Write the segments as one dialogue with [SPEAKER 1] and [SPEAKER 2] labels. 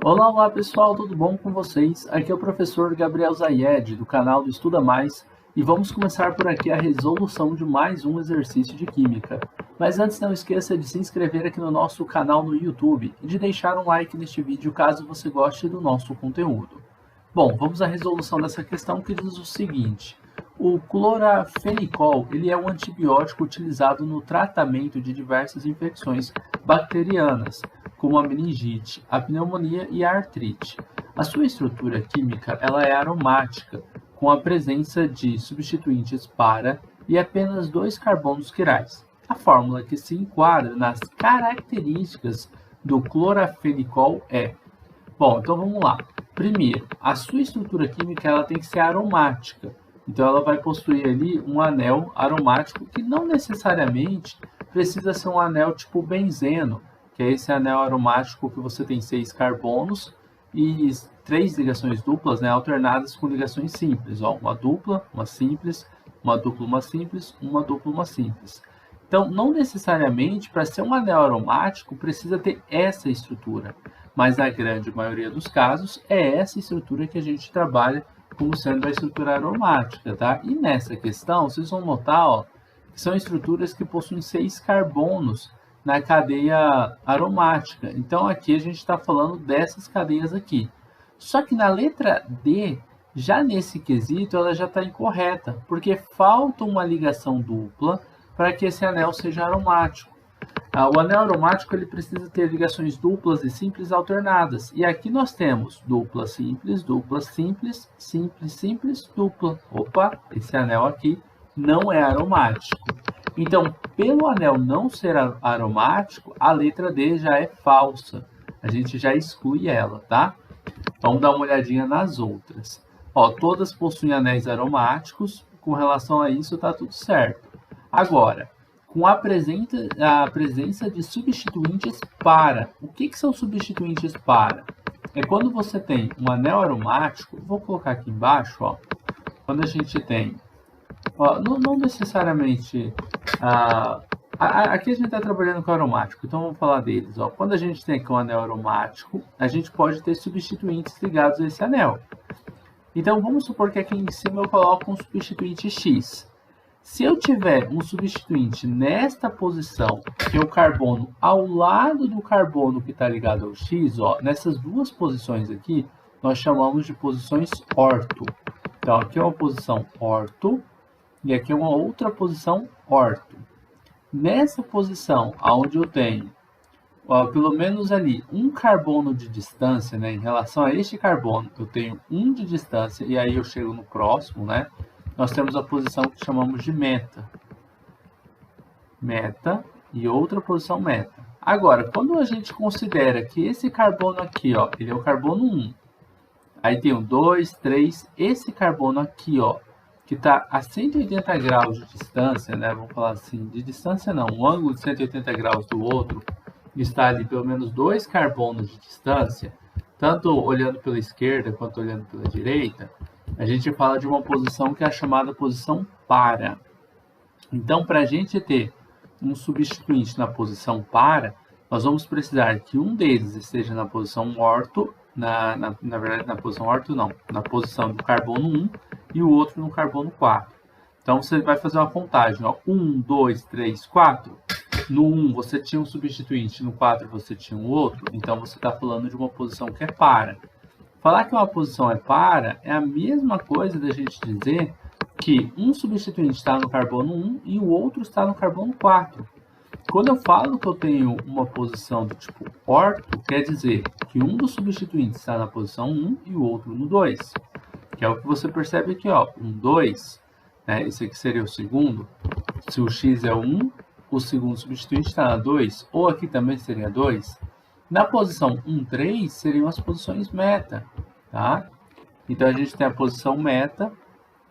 [SPEAKER 1] Olá, olá pessoal, tudo bom com vocês? Aqui é o professor Gabriel Zayed, do canal do Estuda Mais, e vamos começar por aqui a resolução de mais um exercício de Química. Mas antes não esqueça de se inscrever aqui no nosso canal no YouTube e de deixar um like neste vídeo caso você goste do nosso conteúdo. Bom, vamos à resolução dessa questão que diz o seguinte. O clorafenicol ele é um antibiótico utilizado no tratamento de diversas infecções bacterianas, como a meningite, a pneumonia e a artrite. A sua estrutura química ela é aromática, com a presença de substituintes para e apenas 2 carbonos quirais. A fórmula que se enquadra nas características do clorafenicol é... Bom, então vamos lá. Primeiro, a sua estrutura química ela tem que ser aromática. Então ela vai possuir ali um anel aromático que não necessariamente precisa ser um anel tipo benzeno, que é esse anel aromático que você tem 6 carbonos e 3 ligações duplas, né, alternadas com ligações simples. Ó, uma dupla, uma simples, uma dupla, uma simples, uma dupla, uma simples. Então, não necessariamente, para ser um anel aromático, precisa ter essa estrutura. Mas na grande maioria dos casos, é essa estrutura que a gente trabalha como sendo a estrutura aromática, tá? E nessa questão, vocês vão notar, ó, que são estruturas que possuem 6 carbonos na cadeia aromática. Então, aqui a gente está falando dessas cadeias aqui. Só que na letra D, já nesse quesito, ela já está incorreta, porque falta uma ligação dupla para que esse anel seja aromático. O anel aromático ele precisa ter ligações duplas e simples alternadas. E aqui nós temos dupla, simples, simples, simples, dupla. Opa, esse anel aqui não é aromático. Então, pelo anel não ser aromático, a letra D já é falsa. A gente já exclui ela, tá? Vamos dar uma olhadinha nas outras. Ó, todas possuem anéis aromáticos. Com relação a isso, tá tudo certo. Agora, com a presença de substituintes para. O que são substituintes para? É quando você tem um anel aromático, vou colocar aqui embaixo, ó, quando a gente tem, ó, não necessariamente, aqui a gente está trabalhando com aromático, então vamos falar deles. Ó. Quando a gente tem aqui um anel aromático, a gente pode ter substituintes ligados a esse anel. Então vamos supor que aqui em cima eu coloco um substituinte X. Se eu tiver um substituinte nesta posição, que é o carbono ao lado do carbono que está ligado ao X, ó, nessas duas posições aqui, nós chamamos de posições orto. Então, aqui é uma posição orto e aqui é uma outra posição orto. Nessa posição, onde eu tenho, ó, pelo menos ali, um carbono de distância, né, em relação a este carbono, eu tenho um de distância e aí eu chego no próximo, né? Nós temos a posição que chamamos de meta. Meta e outra posição meta. Agora, quando a gente considera que esse carbono aqui, ó, ele é o carbono 1. Aí tem o 2, 3, esse carbono aqui, ó, que está a 180 graus de distância, né? Vamos falar assim, de distância não, um ângulo de 180 graus do outro, está ali pelo menos 2 carbonos de distância, tanto olhando pela esquerda quanto olhando pela direita, a gente fala de uma posição que é a chamada posição para. Então, para a gente ter um substituinte na posição para, nós vamos precisar que um deles esteja na posição orto, na verdade, na posição orto não, na posição do carbono 1 e o outro no carbono 4. Então, você vai fazer uma contagem, ó, 1, 2, 3, 4. No 1 você tinha um substituinte, no 4 você tinha um outro, então você está falando de uma posição que é para. Falar que uma posição é para é a mesma coisa da gente dizer que um substituinte está no carbono 1 e o outro está no carbono 4. Quando eu falo que eu tenho uma posição do tipo orto, quer dizer que um dos substituintes está na posição 1 e o outro no 2. Que é o que você percebe aqui, ó, 1, 2, né? Esse aqui seria o segundo. Se o X é 1, o segundo substituinte está na 2, ou aqui também seria 2. Na posição 1, 3 seriam as posições meta, tá? Então a gente tem a posição meta,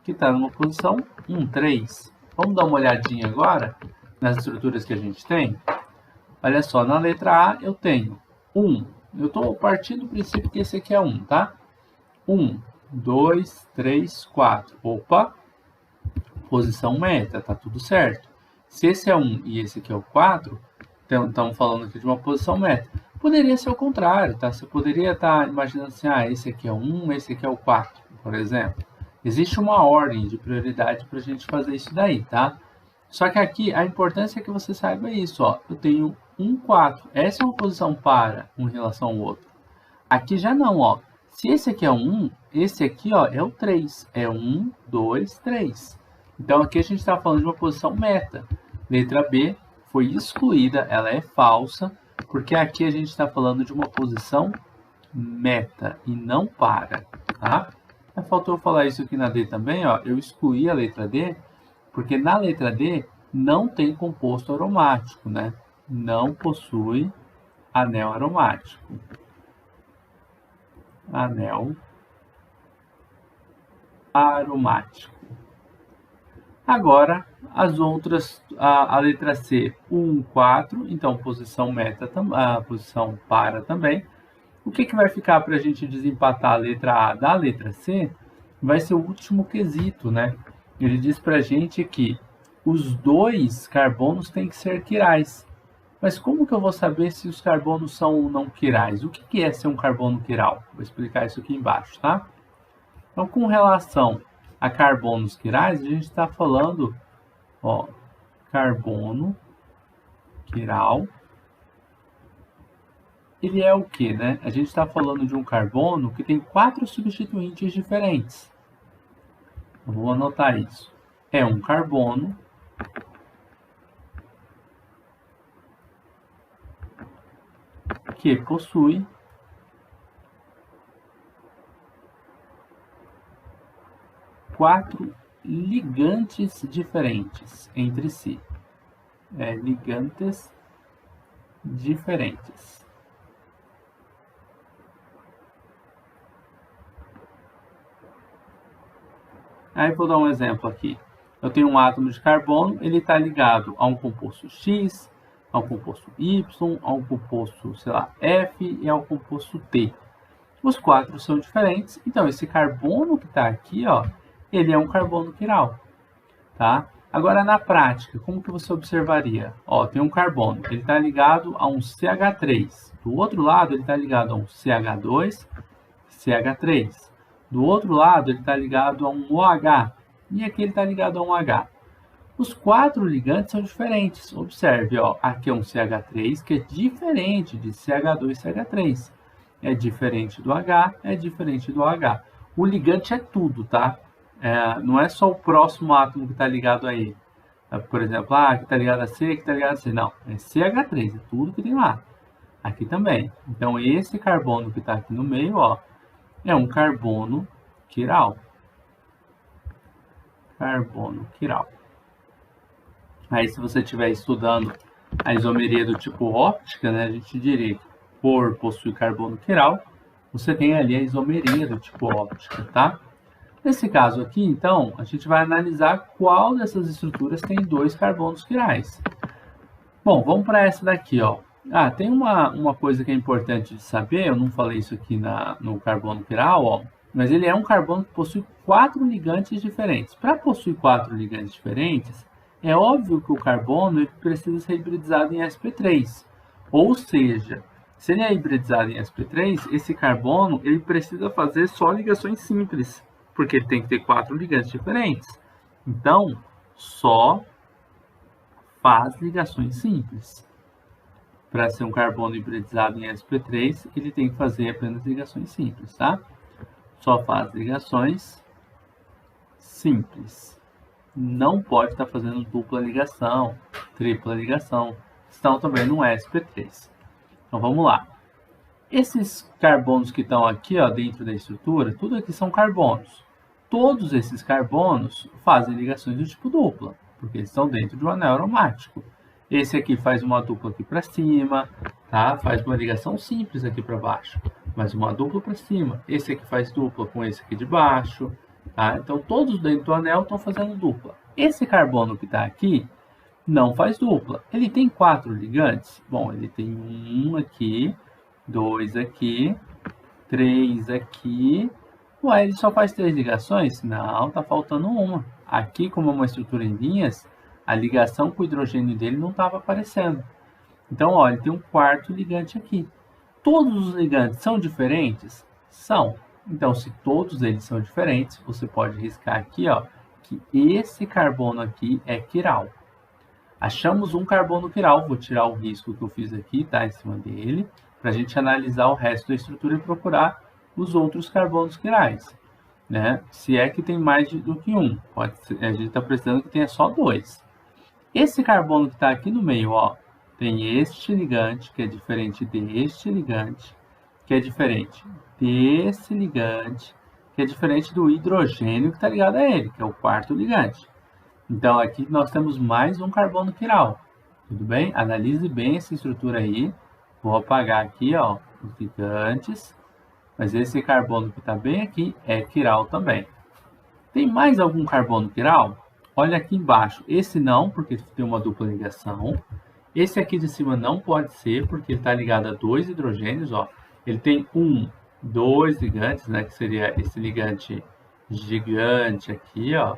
[SPEAKER 1] que está numa posição 1, 3. Vamos dar uma olhadinha agora nas estruturas que a gente tem? Olha só, na letra A eu tenho 1. Eu estou partindo do princípio que esse aqui é 1, tá? 1, 2, 3, 4. Opa! Posição meta, tá tudo certo. Se esse é 1 e esse aqui é o 4, então estamos falando aqui de uma posição meta. Poderia ser o contrário, tá? Você poderia estar imaginando assim, esse aqui é o 1, esse aqui é o 4, por exemplo. Existe uma ordem de prioridade para a gente fazer isso daí, tá? Só que aqui a importância é que você saiba isso, ó. Eu tenho 1, 4. Essa é uma posição para em relação ao outro. Aqui já não, ó. Se esse aqui é o 1, esse aqui, ó, é o 3. É 1, 2, 3. Então aqui a gente está falando de uma posição meta. Letra B foi excluída, ela é falsa, porque aqui a gente está falando de uma posição meta e não para, tá? Faltou falar isso aqui na D também, ó. Eu excluí a letra D, porque na letra D não tem composto aromático, né? Não possui anel aromático. Anel aromático. Agora, as outras, a letra C, 1, 4, então posição meta, a posição para também. O que vai ficar para a gente desempatar a letra A da letra C? Vai ser o último quesito, né? Ele diz para a gente que os dois carbonos têm que ser quirais. Mas como que eu vou saber se os carbonos são ou não quirais? O que é ser um carbono quiral? Vou explicar isso aqui embaixo, tá? Então, com relação a carbonos quirais, a gente está falando, ó, carbono quiral. Ele é o que, né? A gente está falando de um carbono que tem 4 substituintes diferentes. Eu vou anotar isso. É um carbono que possui 4 ligantes diferentes entre si. Ligantes diferentes. Aí vou dar um exemplo aqui. Eu tenho um átomo de carbono, ele está ligado a um composto X, a um composto Y, a um composto, sei lá, F e a um composto T. Os 4 são diferentes, então esse carbono que está aqui, ó, ele é um carbono quiral, tá? Agora, na prática, como que você observaria? Ó, tem um carbono, ele está ligado a um CH3. Do outro lado, ele está ligado a um CH2, CH3. Do outro lado, ele está ligado a um OH. E aqui ele está ligado a um H. Os 4 ligantes são diferentes. Observe, ó, aqui é um CH3 que é diferente de CH2 e CH3. É diferente do H, é diferente do OH. O ligante é tudo, tá? Não é só o próximo átomo que está ligado a ele. Por exemplo, que está ligado a C, que está ligado a C. Não, é CH3, é tudo que tem lá. Aqui também. Então, esse carbono que está aqui no meio, ó, é um carbono quiral. Carbono quiral. Aí, se você estiver estudando a isomeria do tipo óptica, né, a gente diria que por possuir carbono quiral, você tem ali a isomeria do tipo óptica, tá? Nesse caso aqui, então, a gente vai analisar qual dessas estruturas tem 2 carbonos quirais. Bom, vamos para essa daqui, ó. Tem uma coisa que é importante de saber, eu não falei isso aqui no carbono quiral, ó, mas ele é um carbono que possui 4 ligantes diferentes. Para possuir 4 ligantes diferentes, é óbvio que o carbono ele precisa ser hibridizado em sp3. Ou seja, se ele é hibridizado em sp3, esse carbono ele precisa fazer só ligações simples, porque ele tem que ter 4 ligantes diferentes. Então, só faz ligações simples. Para ser um carbono hibridizado em sp3, ele tem que fazer apenas ligações simples, tá? Só faz ligações simples. Não pode estar fazendo dupla ligação, tripla ligação, senão também não é sp3. Então vamos lá. Esses carbonos que estão aqui, ó, dentro da estrutura, tudo aqui são carbonos. Todos esses carbonos fazem ligações do tipo dupla, porque eles estão dentro de um anel aromático. Esse aqui faz uma dupla aqui para cima, tá? Faz uma ligação simples aqui para baixo, mas uma dupla para cima. Esse aqui faz dupla com esse aqui de baixo, tá? Então, todos dentro do anel estão fazendo dupla. Esse carbono que está aqui não faz dupla. Ele tem 4 ligantes? Bom, ele tem 1 aqui, 2 aqui, 3 aqui. Ué, ele só faz 3 ligações? Não, está faltando uma. Aqui, como é uma estrutura em linhas, a ligação com o hidrogênio dele não estava aparecendo. Então, ó, ele tem um 4º ligante aqui. todos os ligantes são diferentes? São. Então, se todos eles são diferentes, você pode riscar aqui, ó, que esse carbono aqui é quiral. Achamos um carbono quiral, vou tirar o risco que eu fiz aqui, tá, em cima dele, para a gente analisar o resto da estrutura e procurar os outros carbonos quirais, né? Se é que tem mais do que um, pode ser, a gente está precisando que tenha só 2. Esse carbono que está aqui no meio, ó, tem este ligante, que é diferente deste ligante, que é diferente desse ligante, que é diferente do hidrogênio que está ligado a ele, que é o quarto ligante. Então, aqui nós temos mais um carbono quiral. Tudo bem? Analise bem essa estrutura aí. Vou apagar aqui, ó, os ligantes. Mas esse carbono que está bem aqui é quiral também. Tem mais algum carbono quiral? Olha aqui embaixo. Esse não, porque tem uma dupla ligação. Esse aqui de cima não pode ser, porque ele está ligado a 2 hidrogênios, ó. Ele tem 2 ligantes, né? Que seria esse ligante gigante aqui, ó.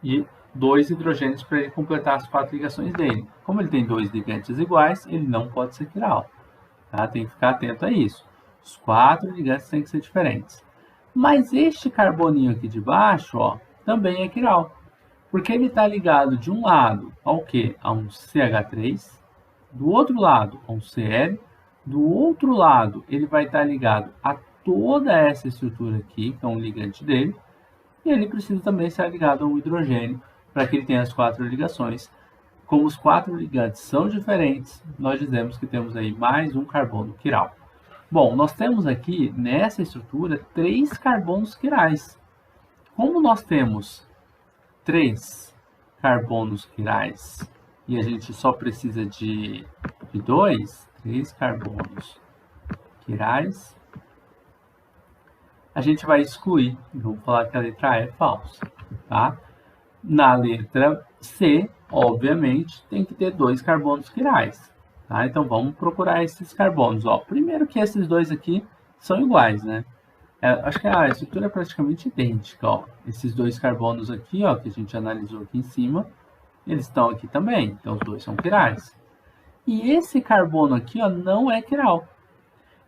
[SPEAKER 1] E 2 hidrogênios para ele completar as 4 ligações dele. Como ele tem 2 ligantes iguais, ele não pode ser quiral. Tá? Tem que ficar atento a isso. Os 4 ligantes têm que ser diferentes. Mas este carboninho aqui de baixo, ó, também é quiral. Porque ele está ligado de um lado ao quê? A um CH3, do outro lado a um Cl, do outro lado ele vai estar ligado a toda essa estrutura aqui, que é um ligante dele, e ele precisa também ser ligado ao hidrogênio para que ele tenha as 4 ligações. Como os 4 ligantes são diferentes, nós dizemos que temos aí mais um carbono quiral. Bom, nós temos aqui nessa estrutura 3 carbonos quirais. Como nós temos 3 carbonos quirais e a gente só precisa de 2, 3 carbonos quirais, a gente vai excluir. Vamos falar que a letra A é falsa, tá? Na letra C, obviamente, tem que ter 2 carbonos quirais, tá? Então, vamos procurar esses carbonos. Ó, primeiro que esses 2 aqui são iguais, né? Acho que a estrutura é praticamente idêntica, ó. Esses 2 carbonos aqui, ó, que a gente analisou aqui em cima, eles estão aqui também. Então, os 2 são quirais. E esse carbono aqui, ó, não é quiral.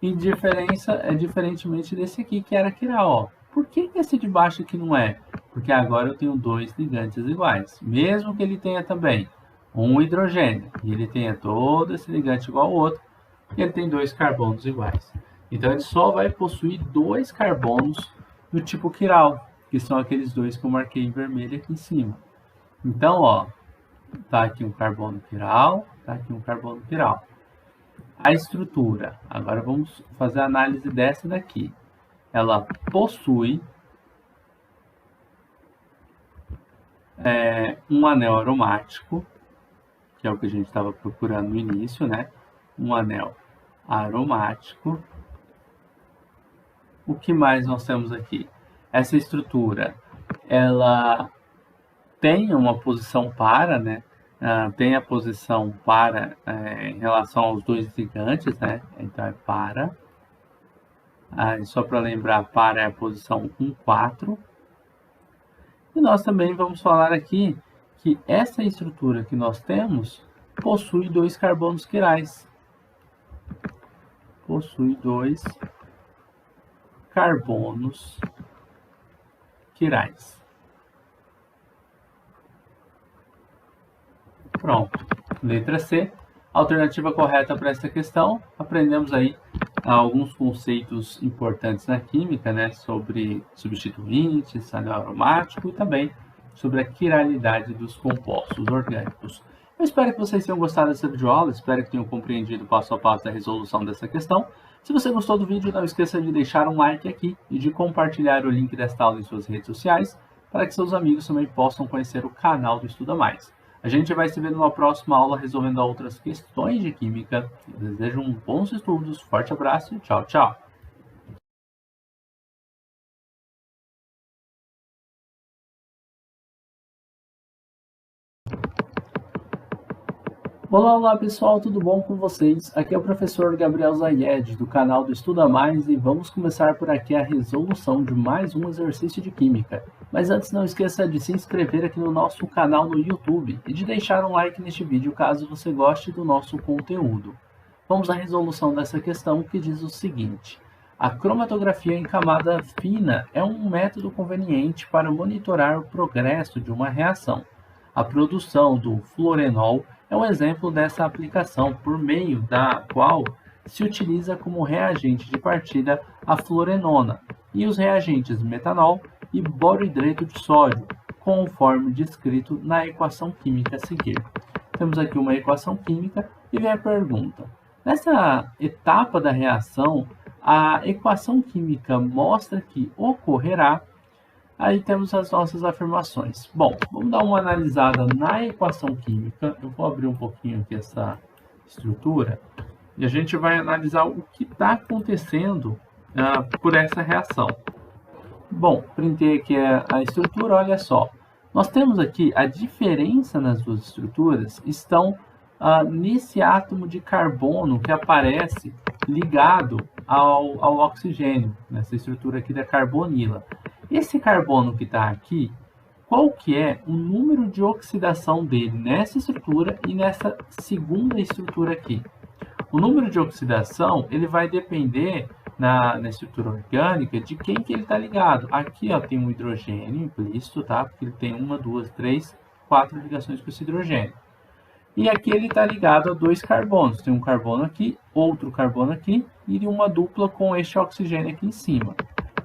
[SPEAKER 1] E diferentemente desse aqui, que era quiral, ó. Por que esse de baixo aqui não é? Porque agora eu tenho 2 ligantes iguais. Mesmo que ele tenha também um hidrogênio, e ele tenha todo esse ligante igual ao outro, e ele tem 2 carbonos iguais. Então, ele só vai possuir 2 carbonos do tipo quiral, que são aqueles 2 que eu marquei em vermelho aqui em cima. Então, ó, tá aqui um carbono quiral, tá aqui um carbono quiral. A estrutura, agora vamos fazer a análise dessa daqui. Ela possui um anel aromático, que é o que a gente estava procurando no início, né? Um anel aromático. O que mais nós temos aqui? Essa estrutura, ela tem uma posição para, né? Tem a posição para em relação aos 2 ligantes, né? Então, é para. Só para lembrar, para é a posição 1, 4. E nós também vamos falar aqui que essa estrutura que nós temos possui 2 carbonos quirais. Possui 2 carbonos quirais. Pronto. Letra C. Alternativa correta para essa questão. Aprendemos aí alguns conceitos importantes na química, né? Sobre substituintes, anel aromático e também sobre a quiralidade dos compostos orgânicos. Eu espero que vocês tenham gostado dessa videoaula, espero que tenham compreendido passo a passo a resolução dessa questão. Se você gostou do vídeo, não esqueça de deixar um like aqui e de compartilhar o link desta aula em suas redes sociais para que seus amigos também possam conhecer o canal do Estuda Mais. A gente vai se ver numa próxima aula resolvendo outras questões de química. Eu desejo bons estudos, forte abraço e tchau, tchau! Olá pessoal, tudo bom com vocês? Aqui é o professor Gabriel Zayed, do canal do Estuda Mais, e vamos começar por aqui a resolução de mais um exercício de química. Mas antes não esqueça de se inscrever aqui no nosso canal no YouTube e de deixar um like neste vídeo caso você goste do nosso conteúdo. Vamos à resolução dessa questão, que diz o seguinte: a cromatografia em camada fina é um método conveniente para monitorar o progresso de uma reação. A produção do fluorenol é um exemplo dessa aplicação, por meio da qual se utiliza como reagente de partida a fluorenona e os reagentes metanol e borohidreto de sódio, conforme descrito na equação química a seguir. Temos aqui uma equação química e vem a pergunta: nessa etapa da reação, a equação química mostra que ocorrerá. Aí temos as nossas afirmações. Bom, vamos dar uma analisada na equação química. Eu vou abrir um pouquinho aqui essa estrutura e a gente vai analisar o que está acontecendo por essa reação. Bom, printei aqui a estrutura, olha só. Nós temos aqui a diferença nas duas estruturas estão nesse átomo de carbono que aparece ligado ao oxigênio, nessa estrutura aqui da carbonila. Esse carbono que está aqui, qual que é o número de oxidação dele nessa estrutura e nessa segunda estrutura aqui? O número de oxidação ele vai depender na estrutura orgânica de quem que ele está ligado. Aqui ó, tem um hidrogênio implícito, tá? Porque ele tem 1, 2, 3, 4 ligações com esse hidrogênio. E aqui ele está ligado a 2 carbonos. Tem um carbono aqui, outro carbono aqui e uma dupla com este oxigênio aqui em cima.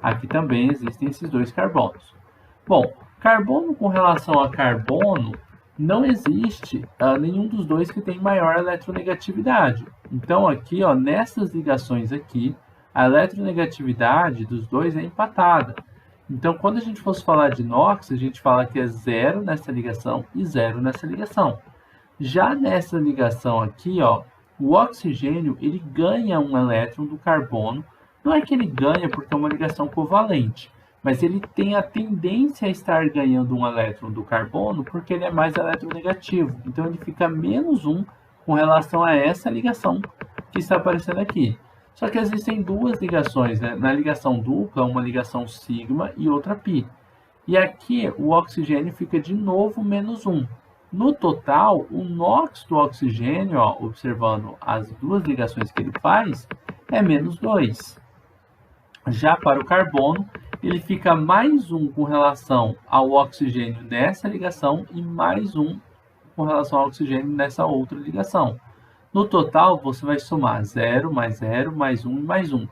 [SPEAKER 1] Aqui também existem esses 2 carbonos. Bom, carbono com relação a carbono, não existe nenhum dos dois que tem maior eletronegatividade. Então aqui, ó, nessas ligações aqui, a eletronegatividade dos dois é empatada. Então quando a gente fosse falar de NOx, a gente fala que é 0 nessa ligação e 0 nessa ligação. Já nessa ligação aqui, ó, o oxigênio ele ganha um elétron do carbono. Não é que ele ganha porque é uma ligação covalente, mas ele tem a tendência a estar ganhando um elétron do carbono porque ele é mais eletronegativo. Então ele fica menos 1 com relação a essa ligação que está aparecendo aqui. Só que existem duas ligações, né? Na ligação dupla, uma ligação sigma e outra pi. E aqui o oxigênio fica de novo menos 1. No total, o NOx do oxigênio, ó, observando as duas ligações que ele faz, é menos 2. Já para o carbono, ele fica mais 1 com relação ao oxigênio nessa ligação e mais 1 com relação ao oxigênio nessa outra ligação. No total, você vai somar 0, mais 1 e mais 1.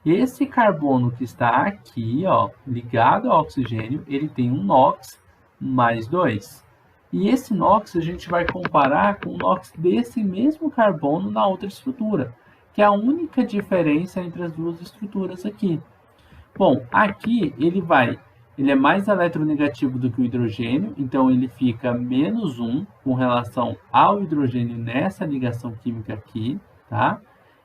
[SPEAKER 1] Esse carbono que está aqui, ó, ligado ao oxigênio, ele tem um NOx mais 2. E esse NOx a gente vai comparar com o NOx desse mesmo carbono na outra estrutura, que é a única diferença entre as duas estruturas aqui. Bom, aqui ele é mais eletronegativo do que o hidrogênio, então ele fica menos 1 com relação ao hidrogênio nessa ligação química aqui, tá?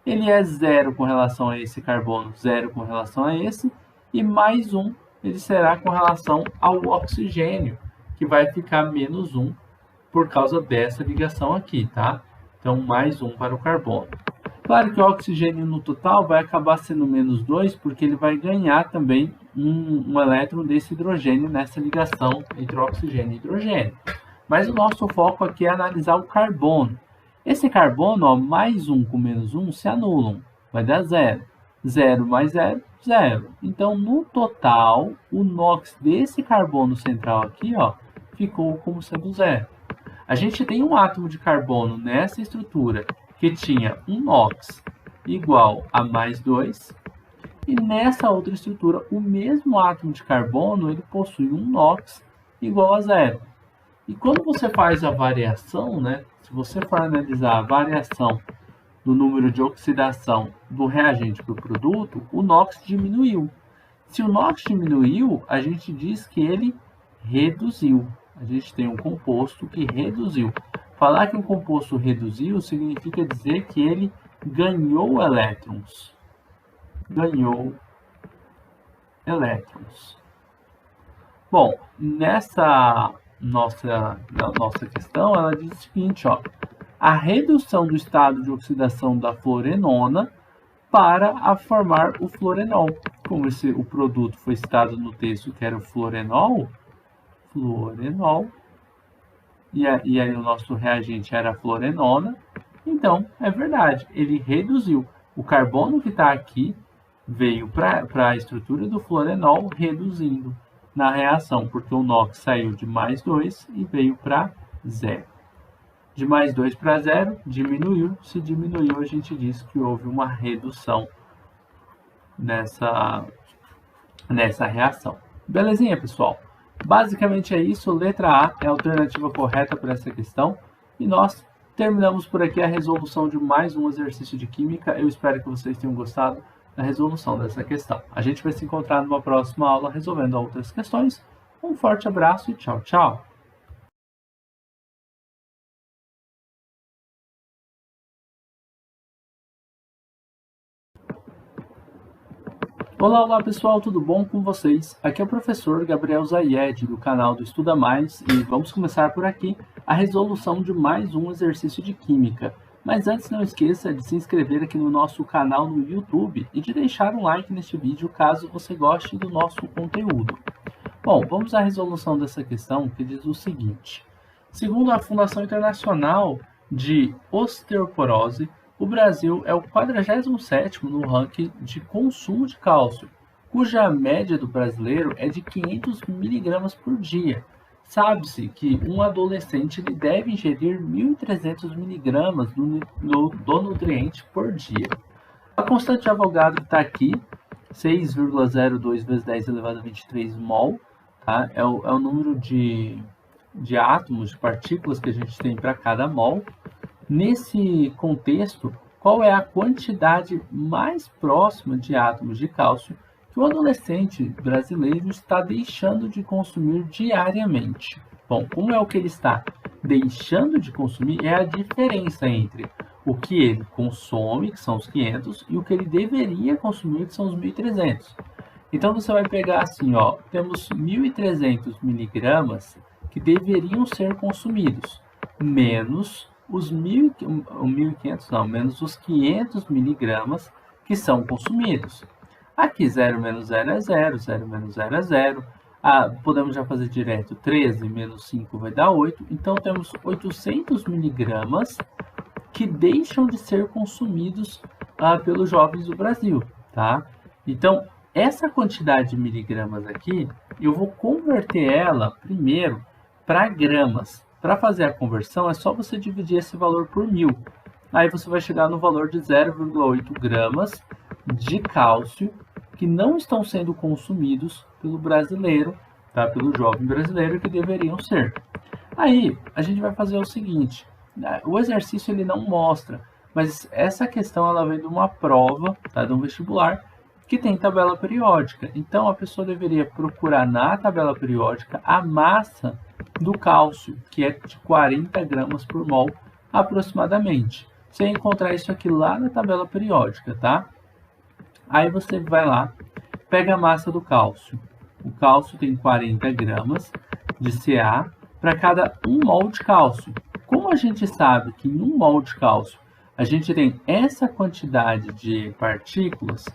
[SPEAKER 1] Ele é 0 com relação a esse carbono, 0 com relação a esse, e mais 1 ele será com relação ao oxigênio, que vai ficar menos 1 por causa dessa ligação aqui, tá? Então, mais 1 para o carbono. Claro que o oxigênio no total vai acabar sendo menos 2, porque ele vai ganhar também um elétron desse hidrogênio nessa ligação entre oxigênio e hidrogênio. Mas o nosso foco aqui é analisar o carbono. Esse carbono, ó, mais 1 com menos 1 se anulam, vai dar 0. 0 mais 0, 0. Então, no total, o NOx desse carbono central aqui, ó, ficou como sendo 0. A gente tem um átomo de carbono nessa estrutura que tinha um NOx igual a mais 2, e nessa outra estrutura, o mesmo átomo de carbono ele possui um NOx igual a 0. E quando você faz a variação, né, se você for analisar a variação do número de oxidação do reagente para o produto, o NOx diminuiu. Se o NOx diminuiu, a gente diz que ele reduziu. A gente tem um composto que reduziu. Falar que um composto reduziu significa dizer que ele ganhou elétrons. Ganhou elétrons. Bom, nessa nossa questão, ela diz o seguinte, ó. A redução do estado de oxidação da fluorenona para a formar o fluorenol. Como o produto foi citado no texto que era o fluorenol, e aí o nosso reagente era a fluorenona, Então, é verdade, ele reduziu. O carbono que está aqui veio para a estrutura do fluorenol reduzindo na reação, porque o NOx saiu de mais 2 e veio para zero. De mais 2 para zero, diminuiu. Se diminuiu, a gente diz que houve uma redução nessa reação. Belezinha, pessoal? Basicamente é isso. Letra A é a alternativa correta para essa questão. E nós terminamos por aqui a resolução de mais um exercício de química. Eu espero que vocês tenham gostado da resolução dessa questão. A gente vai se encontrar numa próxima aula resolvendo outras questões. Um forte abraço e tchau, tchau! Olá pessoal, tudo bom com vocês? Aqui é o professor Gabriel Zayed do canal do Estuda Mais e vamos começar por aqui a resolução de mais um exercício de química. Mas antes não esqueça de se inscrever aqui no nosso canal no YouTube e de deixar um like neste vídeo caso você goste do nosso conteúdo. Bom, vamos à resolução dessa questão que diz o seguinte. Segundo a Fundação Internacional de Osteoporose, o Brasil é o 47º no ranking de consumo de cálcio, cuja média do brasileiro é de 500 mg por dia. Sabe-se que um adolescente deve ingerir 1.300 mg do nutriente por dia. A constante de Avogadro está aqui, 6,02 vezes 10 elevado a 23 mol, tá? É o número de átomos, de partículas que a gente tem para cada mol. Nesse contexto, qual é a quantidade mais próxima de átomos de cálcio que o adolescente brasileiro está deixando de consumir diariamente? Bom, como é o que ele está deixando de consumir, é a diferença entre o que ele consome, que são os 500, e o que ele deveria consumir, que são os 1.300. Então, você vai pegar assim, ó, temos 1.300 miligramas que deveriam ser consumidos, menos os 1.500, não, menos os 500 miligramas que são consumidos. Aqui 0 menos 0 é 0, 0 menos 0 é 0. Podemos já fazer direto, 13 menos 5 vai dar 8. Então temos 800 miligramas que deixam de ser consumidos pelos jovens do Brasil, tá? Então, essa quantidade de miligramas aqui, eu vou converter ela primeiro para gramas. Para fazer a conversão, é só você dividir esse valor por 1.000. Aí você vai chegar no valor de 0,8 gramas de cálcio que não estão sendo consumidos pelo brasileiro, tá? Pelo jovem brasileiro, que deveriam ser. Aí, a gente vai fazer o seguinte. O exercício ele não mostra, mas essa questão ela vem de uma prova, tá? De um vestibular, que tem tabela periódica. Então, a pessoa deveria procurar na tabela periódica a massa do cálcio, que é de 40 gramas por mol aproximadamente. Você vai encontrar isso aqui lá na tabela periódica, tá? Aí você vai lá, pega a massa do cálcio. O cálcio tem 40 gramas de Ca para cada 1 mol de cálcio. Como a gente sabe que em 1 mol de cálcio a gente tem essa quantidade de partículas,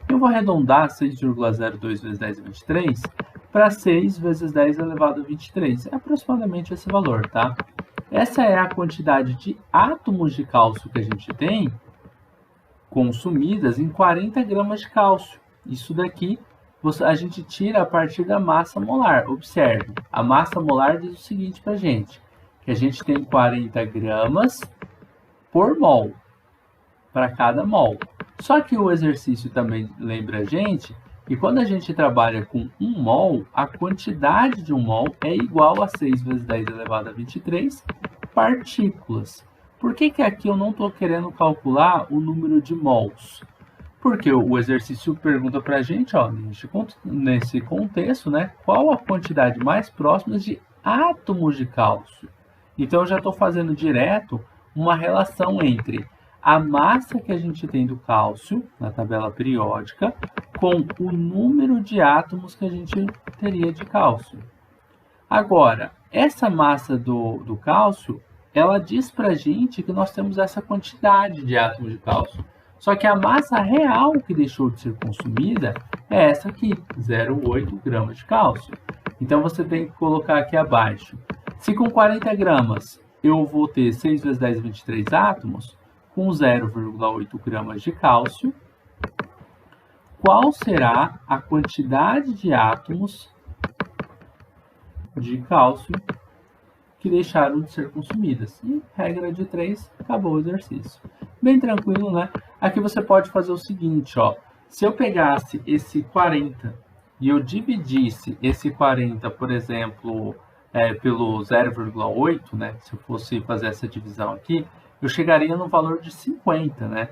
[SPEAKER 1] eu vou arredondar 6,02 vezes 10 a 23 para 6 vezes 10 elevado a 23. É aproximadamente esse valor, tá? Essa é a quantidade de átomos de cálcio que a gente tem consumidas em 40 gramas de cálcio. Isso daqui a gente tira a partir da massa molar. Observe, a massa molar diz o seguinte para a gente, que a gente tem 40 gramas por mol, para cada mol. Só que o exercício também lembra a gente que quando a gente trabalha com 1 mol, a quantidade de 1 mol é igual a 6 vezes 10 elevado a 23 partículas. Por que aqui eu não estou querendo calcular o número de mols? Porque o exercício pergunta para a gente, ó, nesse contexto, né, qual a quantidade mais próxima de átomos de cálcio. Então, eu já estou fazendo direto uma relação entre a massa que a gente tem do cálcio, na tabela periódica, com o número de átomos que a gente teria de cálcio. Agora, essa massa do cálcio, ela diz para a gente que nós temos essa quantidade de átomos de cálcio. Só que a massa real que deixou de ser consumida é essa aqui, 0,8 gramas de cálcio. Então, você tem que colocar aqui abaixo. Se com 40 gramas eu vou ter 6 vezes 10, 23 átomos, com 0,8 gramas de cálcio, qual será a quantidade de átomos de cálcio que deixaram de ser consumidas? E regra de 3, acabou o exercício. Bem tranquilo, né? Aqui você pode fazer o seguinte, ó. Se eu pegasse esse 40 e eu dividisse esse 40, por exemplo, pelo 0,8, né? Se eu fosse fazer essa divisão aqui, eu chegaria no valor de 50, né?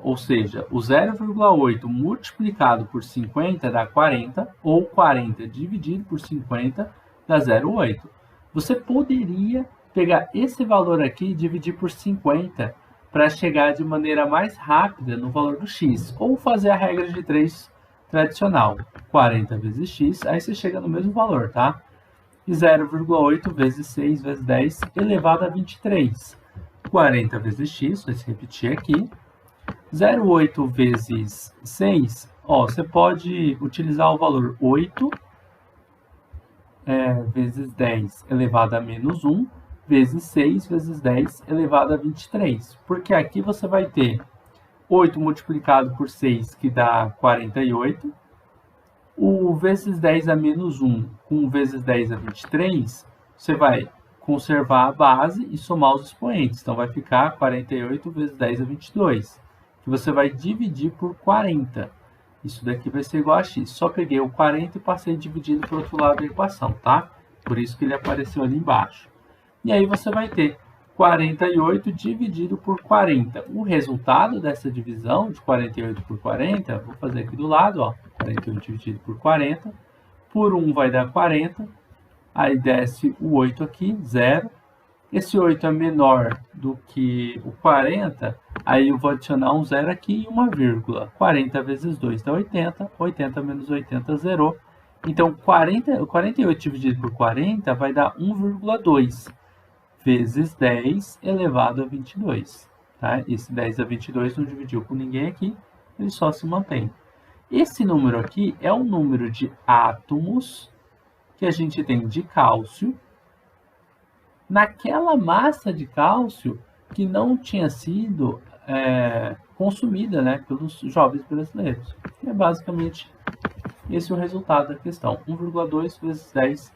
[SPEAKER 1] Ou seja, o 0,8 multiplicado por 50 dá 40, ou 40 dividido por 50 dá 0,8. Você poderia pegar esse valor aqui e dividir por 50 para chegar de maneira mais rápida no valor do x, ou fazer a regra de 3 tradicional, 40 vezes x, aí você chega no mesmo valor, tá? E 0,8 vezes 6 vezes 10 elevado a 23. 40 vezes x, vai se repetir aqui. 0,8 vezes 6, ó, você pode utilizar o valor 8 vezes 10 elevado a menos 1, vezes 6 vezes 10 elevado a 23. Porque aqui você vai ter 8 multiplicado por 6, que dá 48. O vezes 10 a menos 1 com vezes 10 a 23, você vai conservar a base e somar os expoentes. Então, vai ficar 48 vezes 10 a 22, que você vai dividir por 40. Isso daqui vai ser igual a x. Só peguei o 40 e passei dividindo para o outro lado da equação, tá? Por isso que ele apareceu ali embaixo. E aí você vai ter 48 dividido por 40. O resultado dessa divisão de 48 por 40, vou fazer aqui do lado, ó, 48 dividido por 40, por 1 vai dar 40, aí desce o 8 aqui, 0. Esse 8 é menor do que o 40, aí eu vou adicionar um 0 aqui e uma vírgula. 40 vezes 2 dá 80, 80 menos 80 zerou. Então, 48 dividido por 40 vai dar 1,2 vezes 10 elevado a 22. Tá? Esse 10 a 22 não dividiu com ninguém aqui, ele só se mantém. Esse número aqui é o número de átomos que a gente tem de cálcio naquela massa de cálcio que não tinha sido consumida, né, pelos jovens brasileiros. É basicamente esse o resultado da questão. 1,2 vezes 10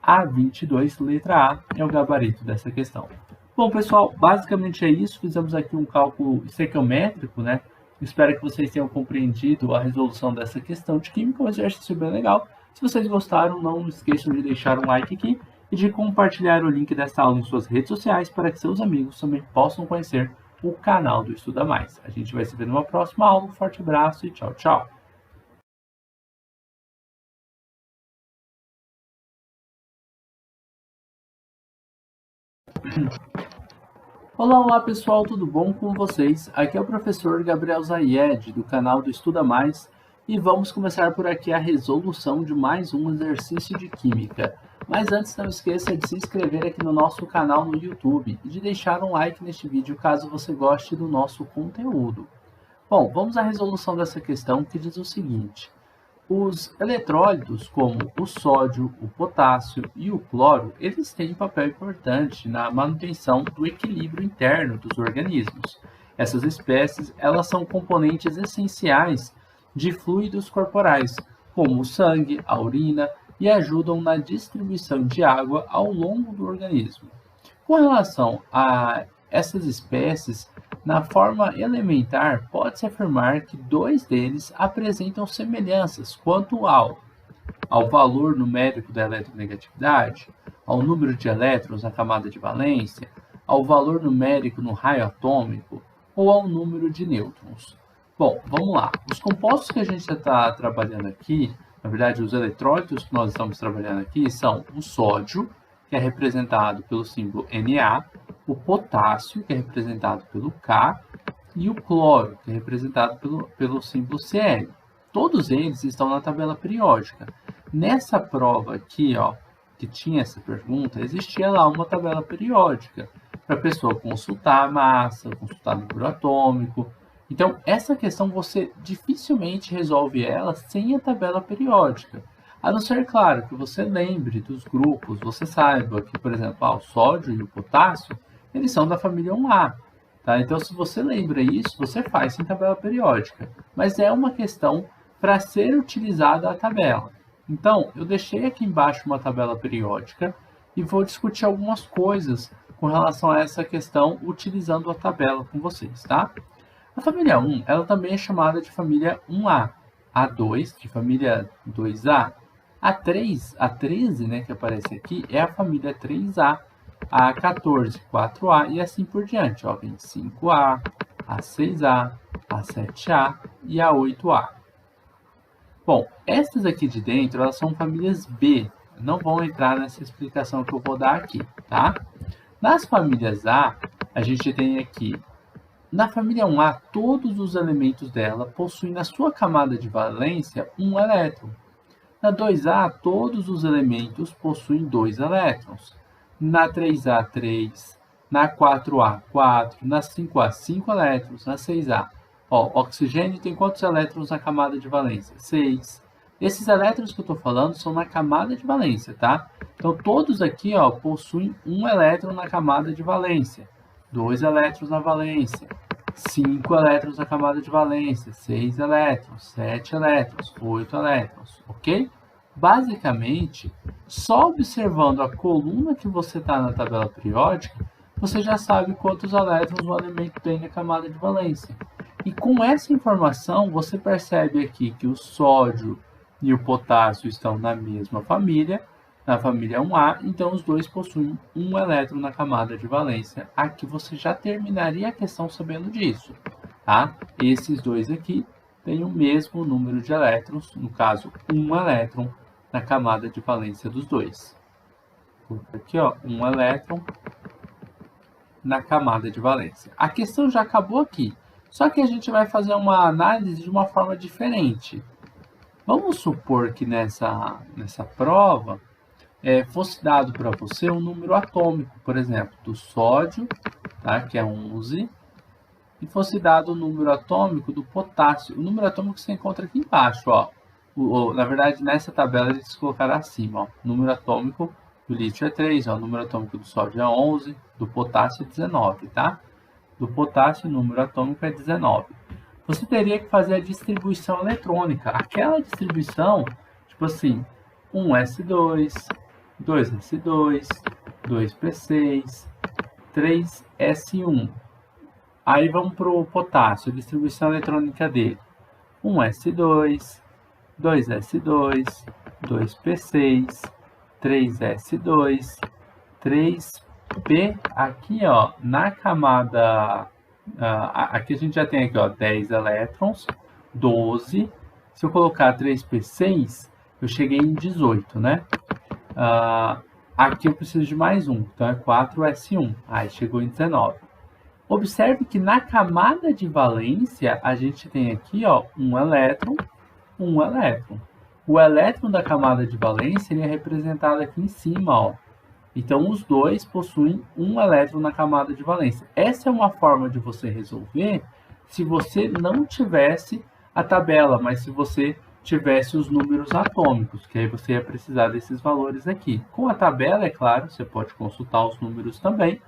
[SPEAKER 1] a 22, letra A, é o gabarito dessa questão. Bom, pessoal, basicamente é isso. Fizemos aqui um cálculo estequiométrico, né? Espero que vocês tenham compreendido a resolução dessa questão de química. Um exercício bem legal. Se vocês gostaram, não esqueçam de deixar um like aqui e de compartilhar o link dessa aula em suas redes sociais para que seus amigos também possam conhecer o canal do Estuda Mais. A gente vai se ver numa próxima aula. Um forte abraço e tchau, tchau! Olá pessoal, tudo bom com vocês? Aqui é o professor Gabriel Zayed, do canal do Estuda Mais, e vamos começar por aqui a resolução de mais um exercício de química. Mas antes, não esqueça de se inscrever aqui no nosso canal no YouTube e de deixar um like neste vídeo caso você goste do nosso conteúdo. Bom, vamos à resolução dessa questão, que diz o seguinte: os eletrólitos, como o sódio, o potássio e o cloro, eles têm um papel importante na manutenção do equilíbrio interno dos organismos. Essas espécies, elas são componentes essenciais de fluidos corporais, como o sangue, a urina, e ajudam na distribuição de água ao longo do organismo. Com relação a essas espécies, na forma elementar, pode-se afirmar que dois deles apresentam semelhanças quanto ao valor numérico da eletronegatividade, ao número de elétrons na camada de valência, ao valor numérico no raio atômico ou ao número de nêutrons. Bom, vamos lá. Os compostos que a gente está trabalhando aqui, na verdade, os eletrólitos que nós estamos trabalhando aqui são o sódio, que é representado pelo símbolo Na, o potássio, que é representado pelo K, e o cloro, que é representado pelo símbolo Cl. Todos eles estão na tabela periódica. Nessa prova aqui, ó, que tinha essa pergunta, existia lá uma tabela periódica para a pessoa consultar a massa, consultar o número atômico. Então, essa questão você dificilmente resolve ela sem a tabela periódica. A não ser, claro, que você lembre dos grupos, você saiba que, por exemplo, o sódio e o potássio, eles são da família 1A. Tá? Então, se você lembra isso, você faz em tabela periódica. Mas é uma questão para ser utilizada a tabela. Então, eu deixei aqui embaixo uma tabela periódica e vou discutir algumas coisas com relação a essa questão utilizando a tabela com vocês, tá? A família 1, ela também é chamada de família 1A. A 2, de família 2A. A 3, a 13, né, que aparece aqui, é a família 3A. A 14, 4A e assim por diante. Ó, vem 5A, a 6A, a 7A e a 8A. Bom, essas aqui de dentro, elas são famílias B. Não vão entrar nessa explicação que eu vou dar aqui, tá? Nas famílias A, a gente tem aqui, na família 1A, todos os elementos dela possuem na sua camada de valência um elétron. Na 2A, todos os elementos possuem 2 elétrons. Na 3A, 3. Na 4A, 4. Na 5A, 5 elétrons. Na 6A, ó, oxigênio tem quantos elétrons na camada de valência? 6. Esses elétrons que eu estou falando são na camada de valência, tá? Então, todos aqui, ó, possuem um elétron na camada de valência. 2 elétrons na valência. 5 elétrons na camada de valência. 6 elétrons. 7 elétrons. 8 elétrons, ok? Basicamente, só observando a coluna que você está na tabela periódica, você já sabe quantos elétrons o elemento tem na camada de valência. E com essa informação, você percebe aqui que o sódio e o potássio estão na mesma família, na família 1A, então os dois possuem um elétron na camada de valência. Aqui você já terminaria a questão sabendo disso, tá? Esses dois aqui têm o mesmo número de elétrons, no caso, um elétron na camada de valência dos dois. Aqui, ó, um elétron na camada de valência. A questão já acabou aqui, só que a gente vai fazer uma análise de uma forma diferente. Vamos supor que nessa prova fosse dado para você um número atômico, por exemplo, do sódio, tá, que é 11, e fosse dado o número atômico do potássio. O número atômico você encontra aqui embaixo, ó. Na verdade, nessa tabela eles colocaram acima, ó. O número atômico do lítio é 3, ó. O número atômico do sódio é 11, do potássio é 19, tá? Do potássio, o número atômico é 19. Você teria que fazer a distribuição eletrônica. Aquela distribuição, tipo assim, 1s2, 2s2, 2p6, 3s1. Aí vamos para o potássio, a distribuição eletrônica dele. 1s2, 2s2, 2p6, 3s2, 3p, aqui ó, na camada, aqui a gente já tem aqui ó, 10 elétrons, 12, se eu colocar 3p6, eu cheguei em 18, né? Aqui eu preciso de mais um, então é 4s1, aí chegou em 19. Observe que na camada de valência, a gente tem aqui ó, um elétron. O elétron da camada de valência ele é representado aqui em cima, ó. Então, os dois possuem um elétron na camada de valência. Essa é uma forma de você resolver se você não tivesse a tabela, mas se você tivesse os números atômicos, que aí você ia precisar desses valores aqui. Com a tabela, é claro, você pode consultar os números também,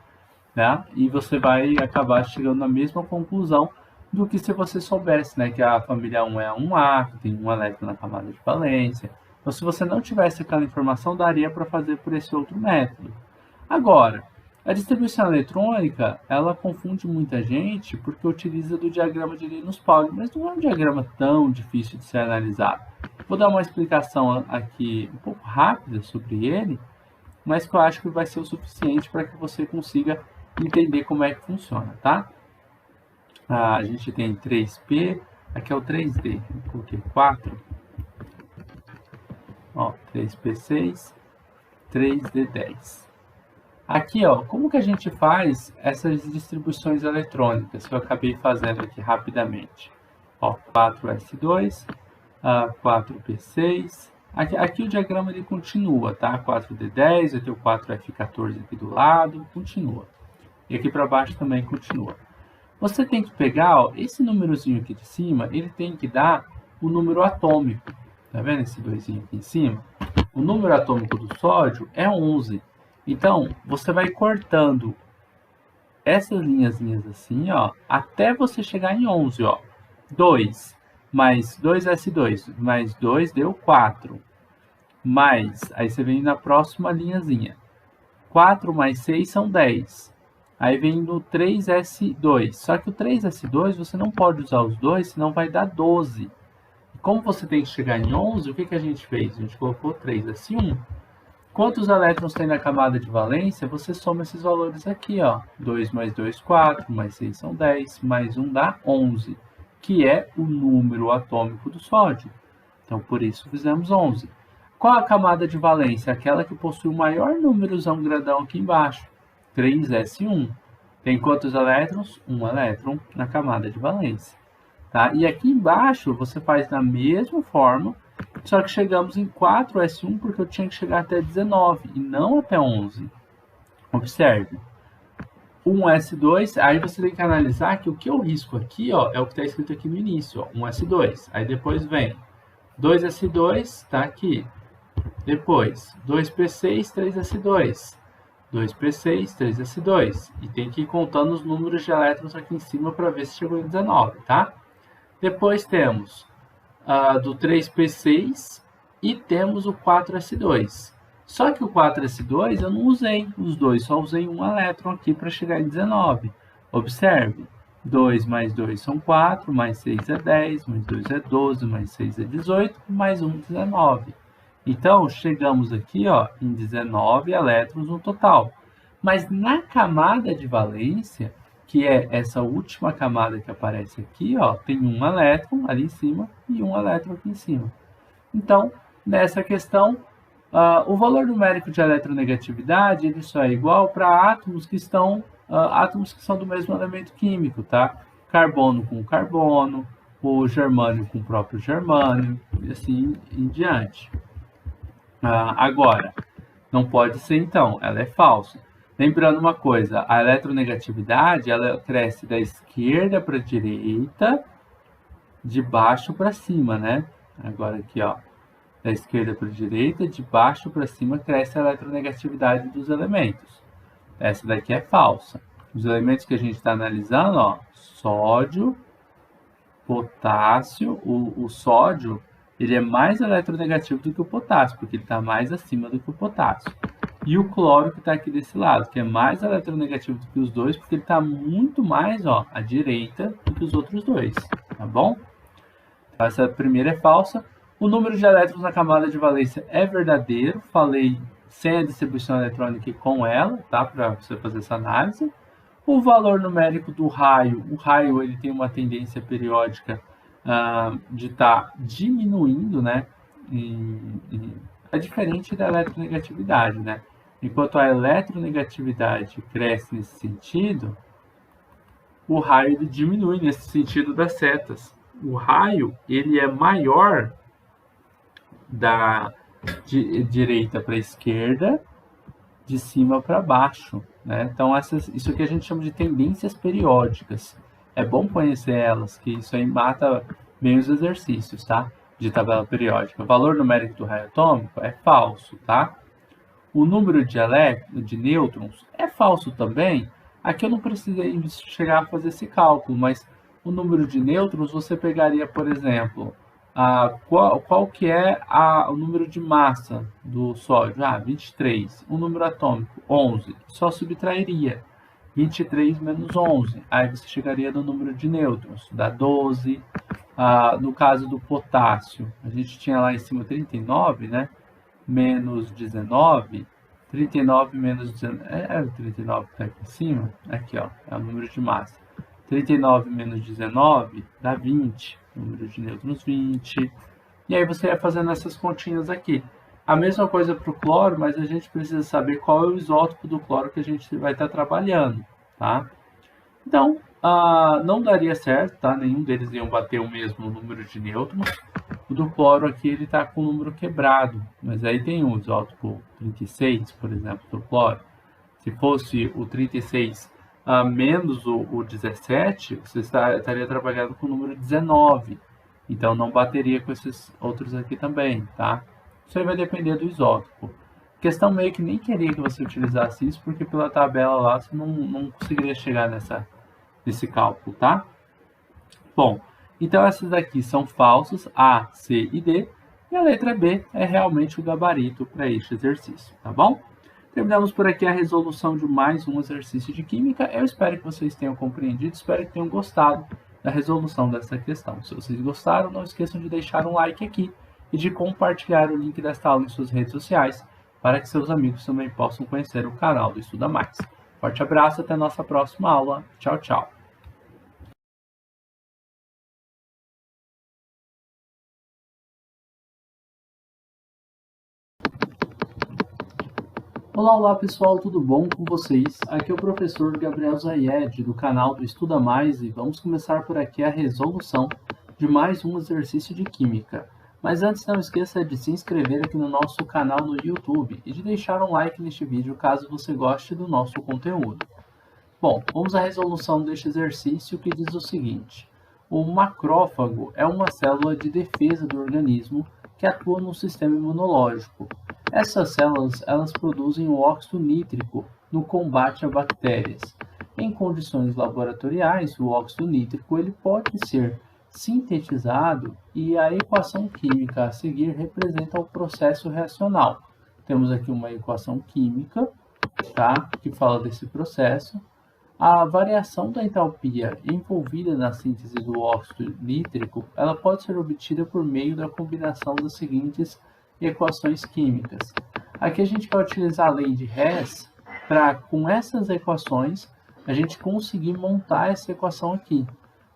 [SPEAKER 1] né? E você vai acabar chegando na mesma conclusão do que se você soubesse, né, que a família 1 é a 1A, que tem um elétron na camada de valência. Então, se você não tivesse aquela informação, daria para fazer por esse outro método. Agora, a distribuição eletrônica, ela confunde muita gente porque utiliza do diagrama de Linus-Pauling, mas não é um diagrama tão difícil de ser analisado. Vou dar uma explicação aqui um pouco rápida sobre ele, mas que eu acho que vai ser o suficiente para que você consiga entender como é que funciona, tá? A gente tem 3P, aqui é o 3D, eu coloquei 4, ó, 3P6, 3D10. Aqui, ó, como que a gente faz essas distribuições eletrônicas que eu acabei fazendo aqui rapidamente? Ó, 4S2, 4P6, aqui o diagrama ele continua, tá? 4D10, eu tenho 4F14 aqui do lado, continua. E aqui para baixo também continua. Você tem que pegar, ó, esse númerozinho aqui de cima, ele tem que dar o número atômico. Tá vendo esse 2 aqui em cima? O número atômico do sódio é 11. Então, você vai cortando essas linhazinhas assim, ó, até você chegar em 11, ó. 2 mais 2s2 mais 2 deu 4. Mais, aí você vem na próxima linhazinha. 4 mais 6 são 10. Aí vem no 3s2. Só que o 3s2 você não pode usar os dois, senão vai dar 12. Como você tem que chegar em 11, o que a gente fez? A gente colocou 3s1. Quantos elétrons tem na camada de valência? Você soma esses valores aqui, ó. 2 mais 2, 4, mais 6 são 10, mais 1 dá 11, que é o número atômico do sódio. Então, por isso fizemos 11. Qual a camada de valência? Aquela que possui o maior númerozão grandão aqui embaixo. 3s1. Tem quantos elétrons? 1 elétron na camada de valência. Tá? E aqui embaixo você faz da mesma forma, só que chegamos em 4s1 porque eu tinha que chegar até 19 e não até 11. Observe. 1s2, aí você tem que analisar que o que eu risco aqui, ó, é o que está escrito aqui no início, ó, 1s2. Aí depois vem 2s2, está aqui. Depois, 2p6, 3s2. 2p6, 3s2. E tem que ir contando os números de elétrons aqui em cima para ver se chegou em 19, tá? Depois temos do 3p6 e temos o 4s2. Só que o 4s2 eu não usei os dois, só usei um elétron aqui para chegar em 19. Observe, 2 mais 2 são 4, mais 6 é 10, mais 2 é 12, mais 6 é 18, mais 1, 19. Então, chegamos aqui, ó, em 19 elétrons no total. Mas na camada de valência, que é essa última camada que aparece aqui, ó, tem um elétron ali em cima e um elétron aqui em cima. Então, nessa questão, o valor numérico de eletronegatividade ele só é igual para átomos que são do mesmo elemento químico, tá? Carbono com carbono, o germânio com o próprio germânio, e assim em diante. Agora, não pode ser então, ela é falsa. Lembrando uma coisa, a eletronegatividade ela cresce da esquerda para a direita, de baixo para cima, né? Agora aqui, ó, da esquerda para a direita, de baixo para cima cresce a eletronegatividade dos elementos. Essa daqui é falsa. Os elementos que a gente está analisando, ó, sódio, potássio, o sódio ele é mais eletronegativo do que o potássio, porque ele está mais acima do que o potássio. E o cloro que está aqui desse lado, que é mais eletronegativo do que os dois, porque ele está muito mais ó, à direita do que os outros dois, tá bom? Então, essa primeira é falsa. O número de elétrons na camada de valência é verdadeiro, falei sem a distribuição eletrônica e com ela, tá? Para você fazer essa análise. O valor numérico do raio, o raio ele tem uma tendência periódica de estar diminuindo, né? É diferente da eletronegatividade, né? Enquanto a eletronegatividade cresce nesse sentido, o raio ele diminui nesse sentido das setas. O raio ele é maior da direita para a esquerda, de cima para baixo, né? Então isso aqui a gente chama de tendências periódicas. É bom conhecer elas, que isso aí mata bem os exercícios, tá? De tabela periódica. O valor numérico do raio atômico é falso, tá? O número de nêutrons é falso também. Aqui eu não precisei chegar a fazer esse cálculo, mas o número de nêutrons você pegaria, por exemplo, qual que é o número de massa do sódio? 23. O número atômico, 11. Só subtrairia 23 menos 11. Aí você chegaria no número de nêutrons, dá 12. No caso do potássio, a gente tinha lá em cima 39, né? Menos 19. 39 menos 19. É o 39 que está aqui em cima? Aqui, ó, é o número de massa. 39 menos 19 dá 20. Número de nêutrons 20. E aí você vai fazendo essas continhas aqui. A mesma coisa para o cloro, mas a gente precisa saber qual é o isótopo do cloro que a gente vai estar trabalhando, tá? Então, não daria certo, tá? Nenhum deles iam bater o mesmo número de nêutrons. O do cloro aqui ele está com o número quebrado, mas aí tem o isótopo 36, por exemplo, do cloro. Se fosse o 36 menos o 17, você estaria trabalhando com o número 19. Então não bateria com esses outros aqui também, tá? Isso aí vai depender do isótopo. questão meio que nem queria que você utilizasse isso, porque pela tabela lá você não conseguiria chegar nesse cálculo, tá? Bom, então essas daqui são falsos, A, C e D, e a letra B é realmente o gabarito para este exercício, tá bom? Terminamos por aqui a resolução de mais um exercício de química. Eu espero que vocês tenham compreendido, espero que tenham gostado da resolução dessa questão. Se vocês gostaram, não esqueçam de deixar um like aqui e de compartilhar o link desta aula em suas redes sociais para que seus amigos também possam conhecer o canal do Estuda Mais. Forte abraço, até a nossa próxima aula. Tchau, tchau. Olá pessoal, tudo bom com vocês? Aqui é o professor Gabriel Zayed do canal do Estuda Mais e vamos começar por aqui a resolução de mais um exercício de química. Mas antes não esqueça de se inscrever aqui no nosso canal no YouTube e de deixar um like neste vídeo caso você goste do nosso conteúdo. Bom, vamos à resolução deste exercício que diz o seguinte: o macrófago é uma célula de defesa do organismo que atua no sistema imunológico. Essas células elas produzem o óxido nítrico no combate a bactérias. Em condições laboratoriais, o óxido nítrico ele pode ser sintetizado e a equação química a seguir representa o processo reacional. Temos aqui uma equação química, tá, que fala desse processo. A variação da entalpia envolvida na síntese do óxido nítrico ela pode ser obtida por meio da combinação das seguintes equações químicas. Aqui a gente vai utilizar a lei de Hess para, com essas equações, a gente conseguir montar essa equação aqui.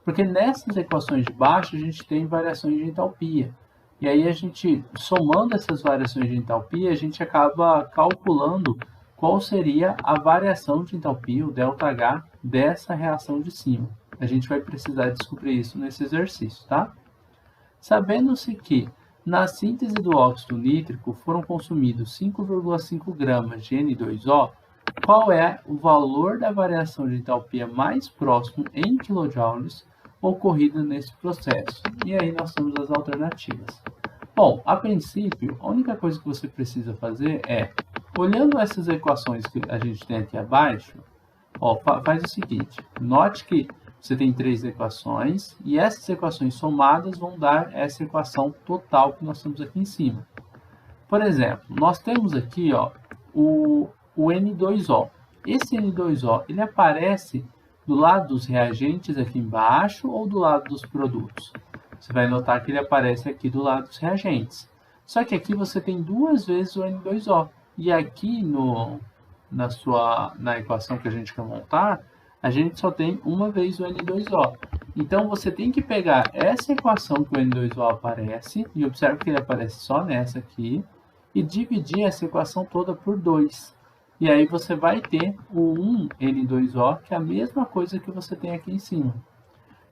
[SPEAKER 1] Porque nessas equações de baixo a gente tem variações de entalpia. E aí a gente, somando essas variações de entalpia, a gente acaba calculando qual seria a variação de entalpia, o ΔH, dessa reação de cima. A gente vai precisar descobrir isso nesse exercício, tá? Sabendo-se que na síntese do óxido nítrico foram consumidos 5,5 gramas de N2O, qual é o valor da variação de entalpia mais próximo em quilojoules ocorrido nesse processo? E aí nós temos as alternativas. Bom, a princípio, a única coisa que você precisa fazer é, olhando essas equações que a gente tem aqui abaixo, ó, faz o seguinte, note que você tem três equações e essas equações somadas vão dar essa equação total que nós temos aqui em cima. Por exemplo, nós temos aqui ó, o N2O. Esse N2O ele aparece do lado dos reagentes aqui embaixo ou do lado dos produtos? Você vai notar que ele aparece aqui do lado dos reagentes. Só que aqui você tem duas vezes o N2O. E aqui na equação que a gente quer montar, a gente só tem uma vez o N2O. Então, você tem que pegar essa equação que o N2O aparece, e observe que ele aparece só nessa aqui, e dividir essa equação toda por 2. E aí você vai ter o 1N2O, que é a mesma coisa que você tem aqui em cima.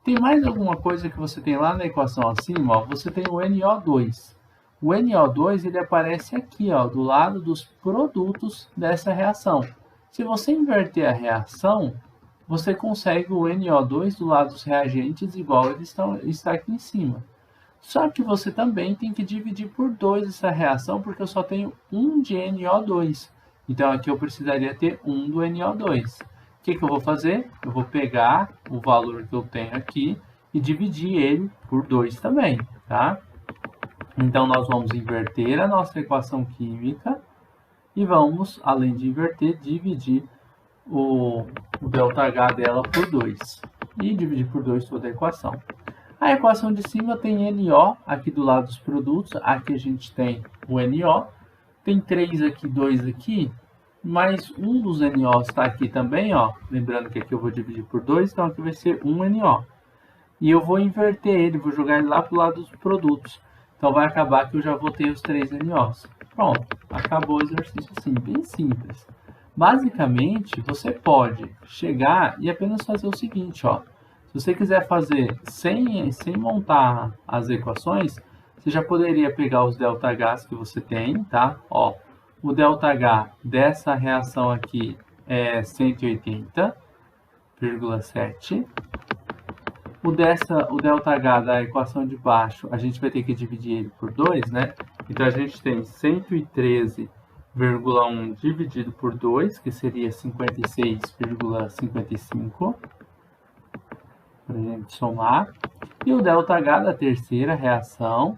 [SPEAKER 1] Tem mais alguma coisa que você tem lá na equação acima? Ó, você tem o NO2. O NO2 ele aparece aqui, ó, do lado dos produtos dessa reação. Se você inverter a reação, você consegue o NO2 do lado dos reagentes igual ele está aqui em cima. Só que você também tem que dividir por 2 essa reação, porque eu só tenho 1 de NO2. Então aqui eu precisaria ter 1 do NO2. O que eu vou fazer? Eu vou pegar o valor que eu tenho aqui e dividir ele por 2 também, tá? Então, nós vamos inverter a nossa equação química e vamos, além de inverter, dividir o ΔH dela por 2. E dividir por 2 toda a equação. A equação de cima tem NO aqui do lado dos produtos. Aqui a gente tem o NO. Tem 3 aqui, 2 aqui. Mas um dos NO está aqui também, ó. Lembrando que aqui eu vou dividir por 2, então aqui vai ser 1 NO. E eu vou inverter ele, vou jogar ele lá para o lado dos produtos. Então vai acabar que eu já vou ter os 3 NOs. Pronto, acabou o exercício assim, bem simples. Basicamente, você pode chegar e apenas fazer o seguinte, ó. Se você quiser fazer sem montar as equações, você já poderia pegar os ΔHs que você tem, tá? Ó, o ΔH dessa reação aqui é 180,7. O ΔH da equação de baixo, a gente vai ter que dividir ele por 2, né? Então, a gente tem 113 1 dividido por 2, que seria 56,55, para a gente somar. E o ΔH da terceira reação,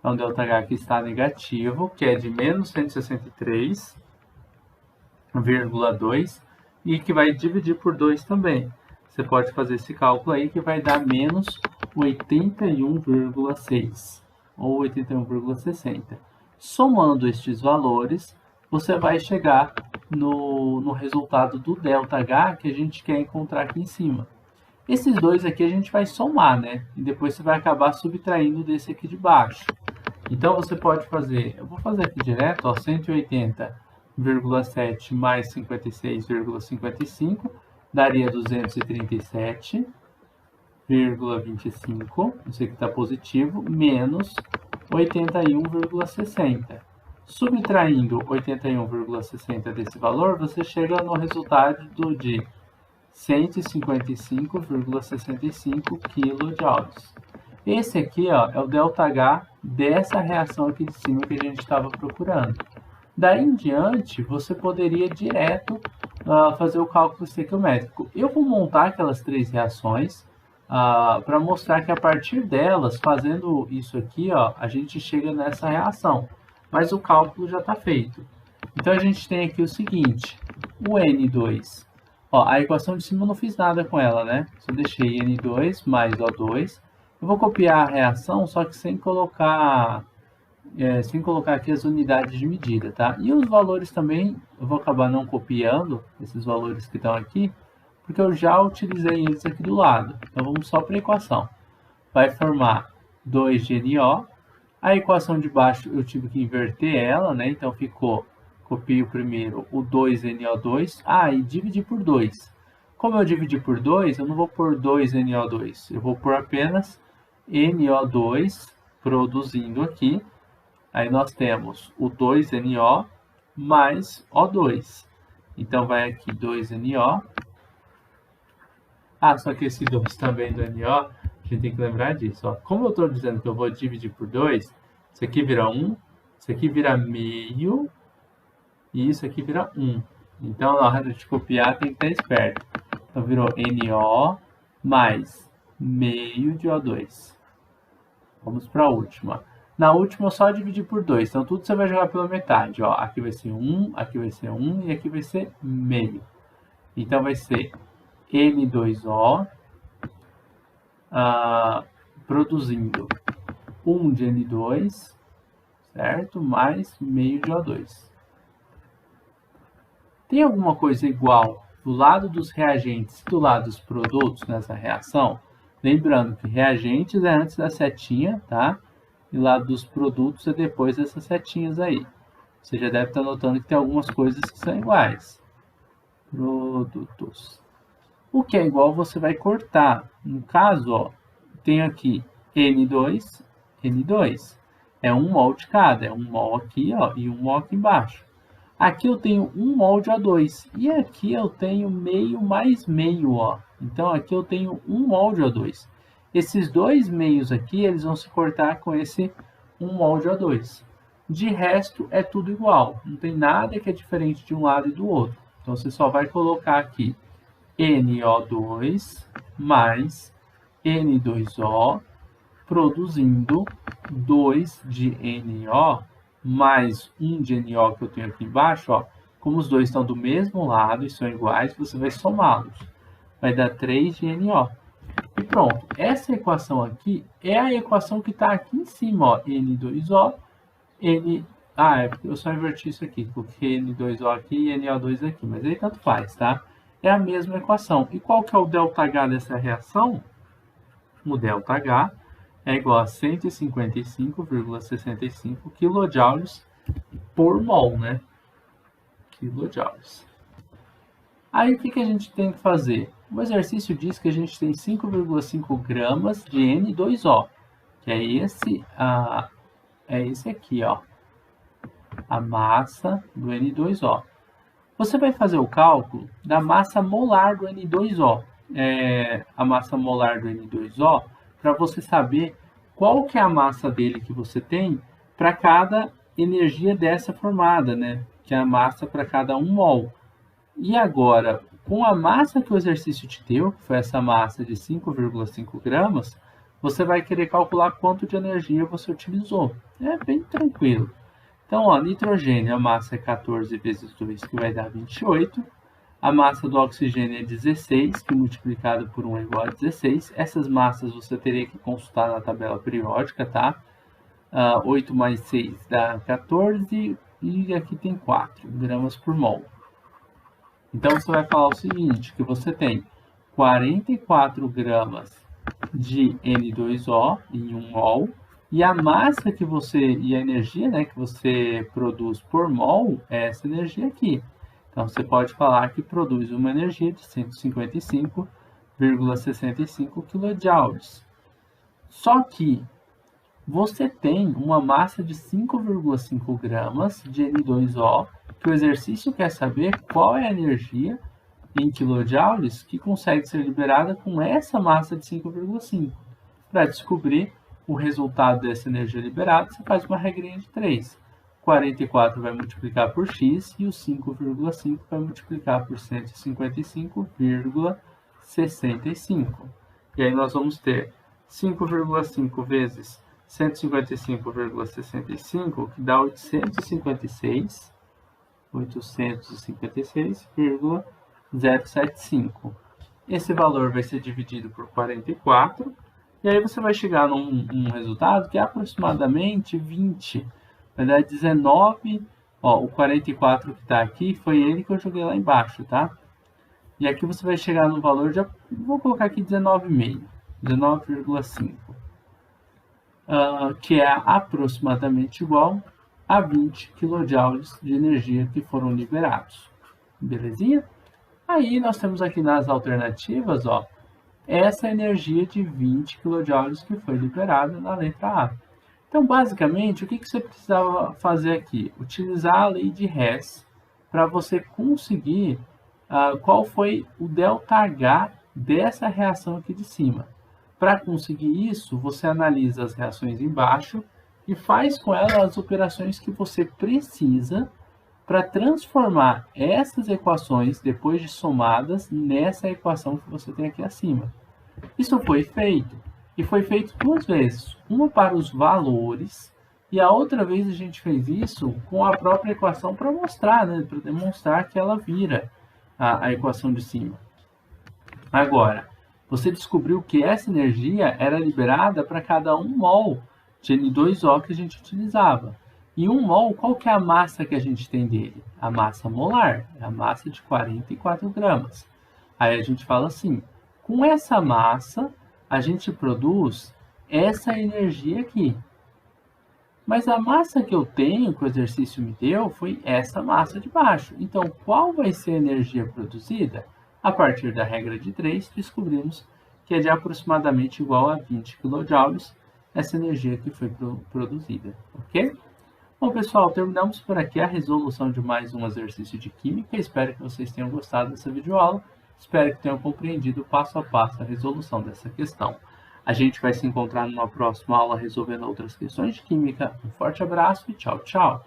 [SPEAKER 1] é um ΔH que está negativo, que é de menos 163,2, e que vai dividir por 2 também. Você pode fazer esse cálculo aí, que vai dar menos 81,6, ou 81,60. Somando estes valores, você vai chegar no resultado do ΔH que a gente quer encontrar aqui em cima. Esses dois aqui a gente vai somar, né? E depois você vai acabar subtraindo desse aqui de baixo. Então, você pode fazer, eu vou fazer aqui direto, ó, 180,7 mais 56,55, daria 237,25, isso aqui está positivo, menos 81,60. Subtraindo 81,60 desse valor, você chega no resultado de 155,65 kJ. Esse aqui, ó, é o ΔH dessa reação aqui de cima que a gente estava procurando. Daí em diante, você poderia direto fazer o cálculo estequiométrico. Eu vou montar aquelas três reações para mostrar que a partir delas, fazendo isso aqui, ó, a gente chega nessa reação. Mas o cálculo já está feito. Então a gente tem aqui o seguinte, o N2. Ó, a equação de cima eu não fiz nada com ela, né? Só deixei N2 mais O2. Eu vou copiar a reação, só que sem colocar aqui as unidades de medida, tá? E os valores também, eu vou acabar não copiando esses valores que estão aqui, porque eu já utilizei eles aqui do lado. Então vamos só para a equação. Vai formar 2GNO. A equação de baixo eu tive que inverter ela, né? Então ficou, copio primeiro o 2NO2, e dividir por 2. Como eu dividi por 2, eu não vou pôr 2NO2, eu vou pôr apenas NO2 produzindo aqui. Aí nós temos o 2NO mais O2. Então vai aqui 2NO. Só que esse 2 também do NO, a gente tem que lembrar disso. Ó. Como eu estou dizendo que eu vou dividir por 2, isso aqui vira 1, isso aqui vira meio, e isso aqui vira 1. Então, na hora de copiar, tem que estar esperto. Então, virou NO mais meio de O2. Vamos para a última. Na última, eu só dividir por 2. Então, tudo você vai jogar pela metade. Ó. Aqui vai ser 1, aqui vai ser 1 e aqui vai ser meio. Então, vai ser N2O produzindo 1 de N2, certo? Mais meio de O2. Tem alguma coisa igual do lado dos reagentes e do lado dos produtos nessa reação? Lembrando que reagentes é antes da setinha, tá? E lado dos produtos é depois dessas setinhas aí. Você já deve estar notando que tem algumas coisas que são iguais. Produtos. O que é igual você vai cortar. No caso, ó, tem aqui N2, N2. É 1 mol de cada. É 1 mol aqui, ó, e 1 mol aqui embaixo. Aqui eu tenho 1 mol de O2. E aqui eu tenho meio mais meio, ó. Então aqui eu tenho 1 mol de O2. Esses dois meios aqui, eles vão se cortar com esse 1 mol de O2. De resto, é tudo igual. Não tem nada que é diferente de um lado e do outro. Então você só vai colocar aqui NO2 mais N2O produzindo 2 de NO mais 1 de NO que eu tenho aqui embaixo, ó. Como os dois estão do mesmo lado e são iguais, você vai somá-los. Vai dar 3 de NO. E pronto. Essa equação aqui é a equação que está aqui em cima, ó. N2O, é porque eu só inverti isso aqui. Coloquei N2O aqui e NO2 aqui. Mas aí tanto faz, tá? É a mesma equação. E qual que é o ΔH dessa reação? O ΔH é igual a 155,65 kJ por mol, né? Kilojoules. Aí o que a gente tem que fazer? O exercício diz que a gente tem 5,5 gramas de N2O, que é esse aqui, ó, a massa do N2O. Você vai fazer o cálculo da massa molar do N2O. A massa molar do N2O, para você saber qual que é a massa dele que você tem para cada energia dessa formada, né? que é a massa para cada 1 mol. E agora, com a massa que o exercício te deu, que foi essa massa de 5,5 gramas, você vai querer calcular quanto de energia você utilizou. É bem tranquilo. Então, ó, nitrogênio, a massa é 14 vezes 2, que vai dar 28. A massa do oxigênio é 16, que multiplicado por 1 é igual a 16. Essas massas você teria que consultar na tabela periódica, tá? 8 mais 6 dá 14, e aqui tem 4 gramas por mol. Então, você vai falar o seguinte, que você tem 44 gramas de N2O em 1 mol, e a massa que você, e a energia, né, que você produz por mol é essa energia aqui. Então, você pode falar que produz uma energia de 155,65 kJ. Só que você tem uma massa de 5,5 gramas de N2O, que o exercício quer saber qual é a energia em kilojoules que consegue ser liberada com essa massa de 5,5. Para descobrir o resultado dessa energia liberada, você faz uma regrinha de 3. 44 vai multiplicar por x e o 5,5 vai multiplicar por 155,65. E aí nós vamos ter 5,5 vezes 155,65, que dá 856,075. Esse valor vai ser dividido por 44, e aí você vai chegar num resultado que é aproximadamente 20. Vai dar 19, ó, o 44 que está aqui foi ele que eu joguei lá embaixo, tá? E aqui você vai chegar no valor de, vou colocar aqui 19,5, 19,5. Que é aproximadamente igual a 20 kJ de energia que foram liberados. Belezinha? Aí nós temos aqui nas alternativas, ó, essa energia de 20 kJ que foi liberada na letra A. Então, basicamente, o que você precisava fazer aqui? Utilizar a lei de Hess para você conseguir qual foi o ΔH dessa reação aqui de cima. Para conseguir isso, você analisa as reações embaixo e faz com elas as operações que você precisa para transformar essas equações, depois de somadas, nessa equação que você tem aqui acima. Isso foi feito, e foi feito 2 vezes. Uma para os valores, e a outra vez a gente fez isso com a própria equação para mostrar, né, para demonstrar que ela vira a equação de cima. Agora, você descobriu que essa energia era liberada para cada 1 mol de N2O que a gente utilizava. E 1 mol, qual que é a massa que a gente tem dele? A massa molar, é a massa de 44 gramas. Aí a gente fala assim, com essa massa, a gente produz essa energia aqui. Mas a massa que eu tenho, que o exercício me deu, foi essa massa de baixo. Então, qual vai ser a energia produzida? A partir da regra de 3, descobrimos que é de aproximadamente igual a 20 kJ essa energia que foi produzida, ok? Bom, pessoal, terminamos por aqui a resolução de mais um exercício de Química. Espero que vocês tenham gostado dessa videoaula. Espero que tenham compreendido passo a passo a resolução dessa questão. A gente vai se encontrar numa próxima aula resolvendo outras questões de Química. Um forte abraço e tchau, tchau!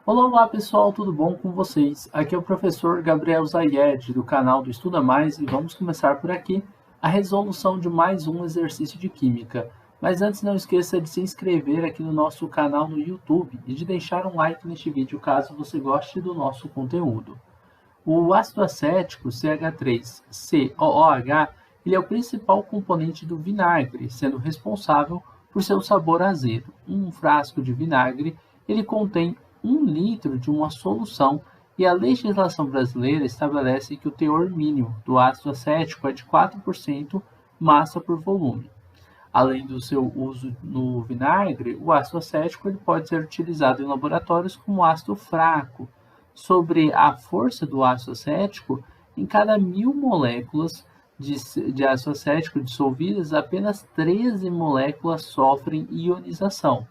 [SPEAKER 1] Olá pessoal, tudo bom com vocês? Aqui é o professor Gabriel Zayed, do canal do Estuda Mais, e vamos começar por aqui a resolução de mais um exercício de Química. Mas antes, não esqueça de se inscrever aqui no nosso canal no YouTube e de deixar um like neste vídeo caso você goste do nosso conteúdo. O ácido acético CH3COOH ele é o principal componente do vinagre, sendo responsável por seu sabor azedo. Um frasco de vinagre ele contém 1 litro de uma solução e a legislação brasileira estabelece que o teor mínimo do ácido acético é de 4% massa por volume. Além do seu uso no vinagre, o ácido acético ele pode ser utilizado em laboratórios como ácido fraco. Sobre a força do ácido acético, em cada 1000 moléculas de ácido acético dissolvidas, apenas 13 moléculas sofrem ionização.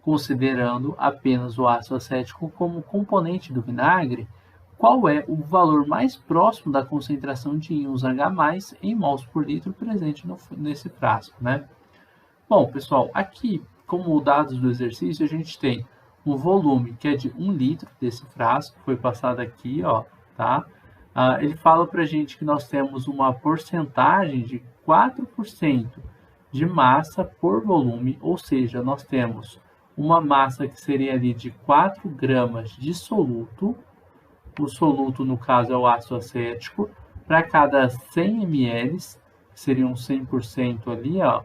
[SPEAKER 1] Considerando apenas o ácido acético como componente do vinagre, qual é o valor mais próximo da concentração de íons H+, em mols por litro presente nesse frasco, né? Bom, pessoal, aqui, como dados do exercício, a gente tem um volume que é de 1 litro desse frasco, foi passado aqui, ó, tá? Ele fala para a gente que nós temos uma porcentagem de 4% de massa por volume, ou seja, nós temos uma massa que seria ali de 4 gramas de soluto. O soluto, no caso, é o ácido acético, para cada 100 ml, que seriam 100% ali, ó,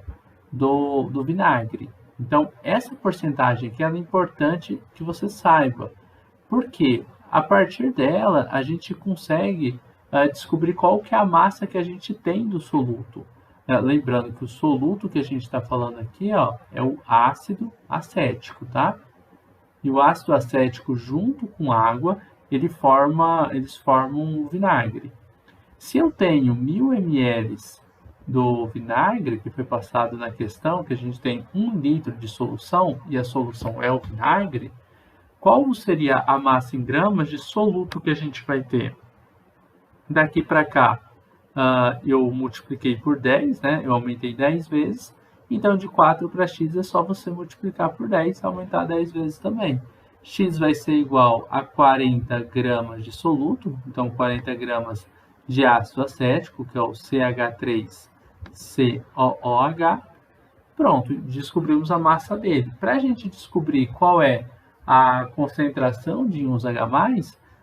[SPEAKER 1] do vinagre. Então, essa porcentagem aqui ela é importante que você saiba, porque a partir dela a gente consegue descobrir qual que é a massa que a gente tem do soluto. Lembrando que o soluto que a gente está falando aqui, ó, é o ácido acético, tá? E o ácido acético junto com água, eles formam o vinagre. Se eu tenho 1000 ml do vinagre, que foi passado na questão, que a gente tem 1 litro de solução, e a solução é o vinagre, qual seria a massa em gramas de soluto que a gente vai ter? Daqui para cá, eu multipliquei por 10, né? Eu aumentei 10 vezes. Então, de 4 para x é só você multiplicar por 10 e aumentar 10 vezes também. X vai ser igual a 40 gramas de soluto, então 40 gramas de ácido acético, que é o CH3COOH. Pronto, descobrimos a massa dele. Para a gente descobrir qual é a concentração de íons H+,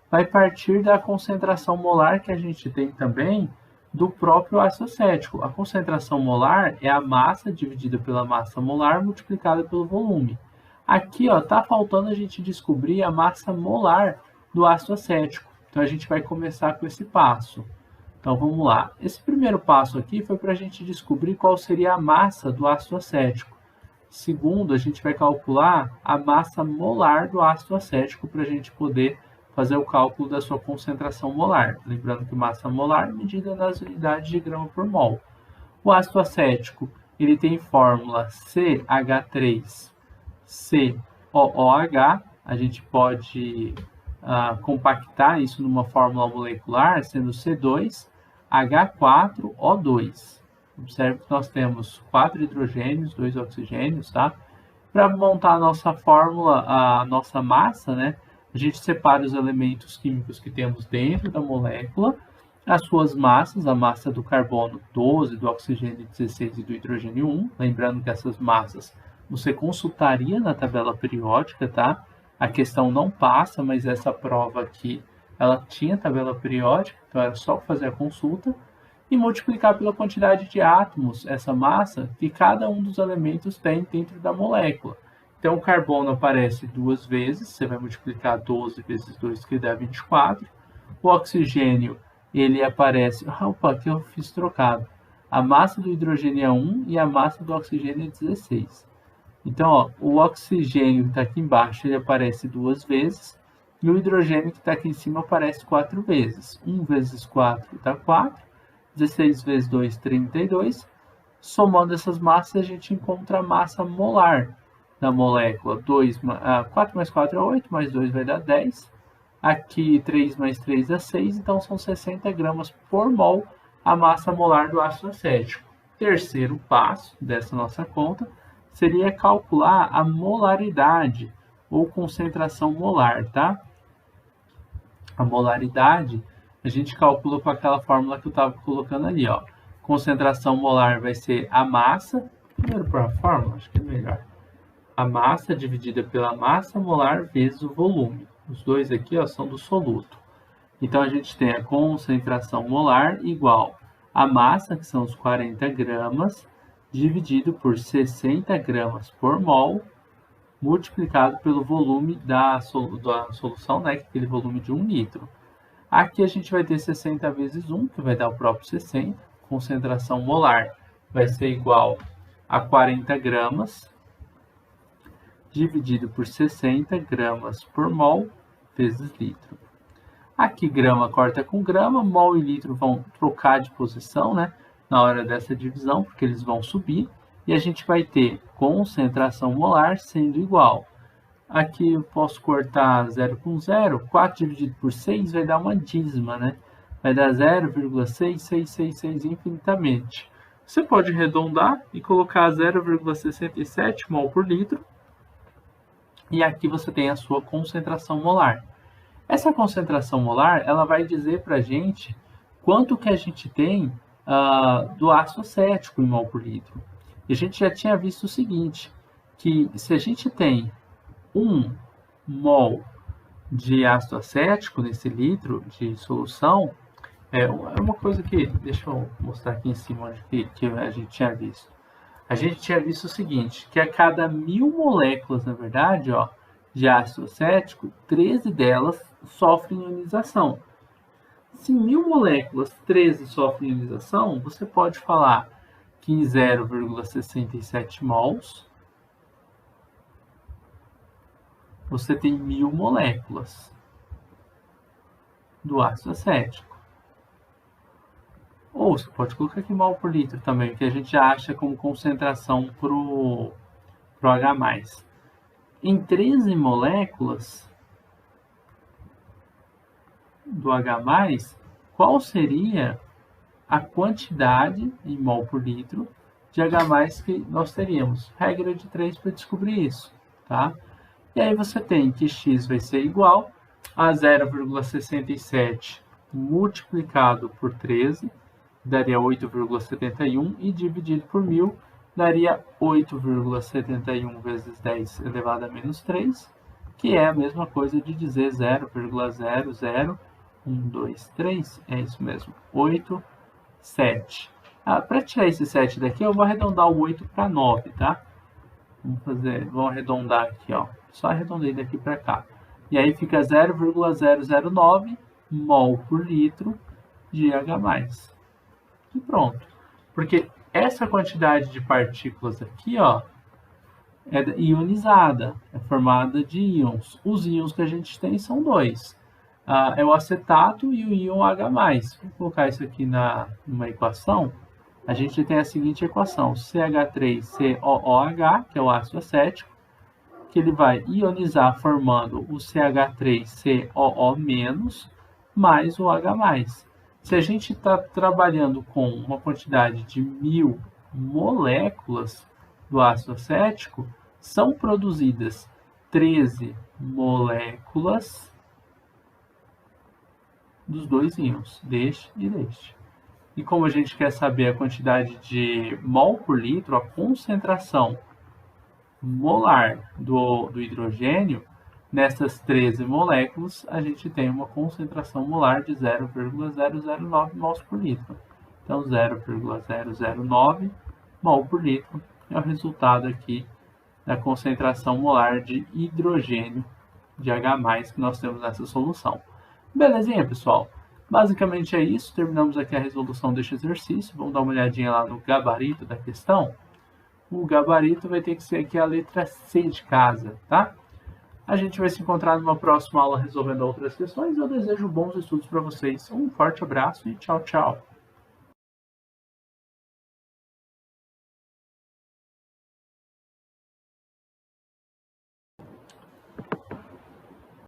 [SPEAKER 1] vai partir da concentração molar que a gente tem também do próprio ácido acético. A concentração molar é a massa dividida pela massa molar multiplicada pelo volume. Aqui está faltando a gente descobrir a massa molar do ácido acético. Então a gente vai começar com esse passo. Então vamos lá. Esse primeiro passo aqui foi para a gente descobrir qual seria a massa do ácido acético. Segundo, a gente vai calcular a massa molar do ácido acético para a gente poder fazer o cálculo da sua concentração molar. Lembrando que massa molar é medida nas unidades de grama por mol. O ácido acético ele tem fórmula CH3COOH. A gente pode compactar isso numa fórmula molecular, sendo C2H4O2. Observe que nós temos 4 hidrogênios, 2 oxigênios, tá? Para montar a nossa fórmula, a nossa massa, né? A gente separa os elementos químicos que temos dentro da molécula, as suas massas, a massa do carbono 12, do oxigênio 16 e do hidrogênio 1. Lembrando que essas massas você consultaria na tabela periódica, tá? A questão não passa, mas essa prova aqui, ela tinha tabela periódica, então era só fazer a consulta e multiplicar pela quantidade de átomos, essa massa, que cada um dos elementos tem dentro da molécula. Então, o carbono aparece 2 vezes, você vai multiplicar 12 vezes 2, que dá 24. O oxigênio, ele aparece... Opa, aqui eu fiz trocado. A massa do hidrogênio é 1 e a massa do oxigênio é 16. Então, o oxigênio que está aqui embaixo, ele aparece 2 vezes. E o hidrogênio que está aqui em cima aparece 4 vezes. 1 vezes 4 dá 4. 16 vezes 2, 32. Somando essas massas, a gente encontra a massa molar da molécula. 4 mais 4 é 8, mais 2 vai dar 10. Aqui 3 mais 3 é 6, então são 60 gramas por mol a massa molar do ácido acético. Terceiro passo dessa nossa conta seria calcular a molaridade ou concentração molar, tá? A molaridade a gente calcula com aquela fórmula que eu estava colocando ali, ó. Concentração molar vai ser a massa, primeiro por a fórmula, acho que é melhor. A massa dividida pela massa molar vezes o volume. Os dois aqui, ó, são do soluto. Então a gente tem a concentração molar igual a massa, que são os 40 gramas, dividido por 60 gramas por mol, multiplicado pelo volume da solução, né, que é aquele volume de 1 litro. Aqui a gente vai ter 60 vezes 1, que vai dar o próprio 60. Concentração molar vai ser igual a 40 gramas, dividido por 60 gramas por mol, vezes litro. Aqui grama corta com grama, mol e litro vão trocar de posição, né, na hora dessa divisão, porque eles vão subir. E a gente vai ter concentração molar sendo igual Aqui eu posso cortar 0 com 0. 4 dividido por 6 vai dar uma dízima, né? Vai dar 0,6666 infinitamente. Você pode arredondar e colocar 0,67 mol por litro. E aqui você tem a sua concentração molar. Essa concentração molar, ela vai dizer para a gente quanto que a gente tem do ácido acético em mol por litro. E a gente já tinha visto o seguinte, que se a gente tem 1 mol de ácido acético nesse litro de solução, é uma coisa que, deixa eu mostrar aqui em cima que a gente tinha visto. A gente tinha visto o seguinte, que a cada 1000 moléculas, na verdade, de ácido acético, 13 delas sofrem ionização. Se 1000 moléculas, 13 sofrem ionização, você pode falar que em 0,67 mols, você tem 1000 moléculas do ácido acético. Ou você pode colocar aqui mol por litro também, que a gente acha como concentração para o H+. Em 13 moléculas do H+, qual seria a quantidade em mol por litro de H+, que nós teríamos? Regra de 3 para descobrir isso, tá? E aí você tem que x vai ser igual a 0,67 multiplicado por 13, daria 8,71, e dividido por 1000, daria 8,71 vezes 10 elevado a menos 3, que é a mesma coisa de dizer 0,00123, é isso mesmo, 8, 7. Para tirar esse 7 daqui, eu vou arredondar o 8 para 9, tá? Vamos arredondar aqui, só arredondei daqui para cá. E aí fica 0,009 mol por litro de H+. E pronto. Porque essa quantidade de partículas aqui, é ionizada, é formada de íons. Os íons que a gente tem são 2. É o acetato e o íon H+. Vou colocar isso aqui numa equação. A gente tem a seguinte equação, CH3COOH, que é o ácido acético, que ele vai ionizar formando o CH3COO- mais o H+. Se a gente está trabalhando com uma quantidade de 1000 moléculas do ácido acético, são produzidas 13 moléculas dos dois íons, deste e deste. E como a gente quer saber a quantidade de mol por litro, a concentração molar do hidrogênio, nessas 13 moléculas, a gente tem uma concentração molar de 0,009 mols por litro. Então, 0,009 mol por litro é o resultado aqui da concentração molar de hidrogênio de H+, que nós temos nessa solução. Belezinha, pessoal? Basicamente é isso. Terminamos aqui a resolução deste exercício. Vamos dar uma olhadinha lá no gabarito da questão. O gabarito vai ter que ser aqui a letra C de casa, tá? A gente vai se encontrar numa próxima aula resolvendo outras questões. Eu desejo bons estudos para vocês. Um forte abraço e tchau, tchau.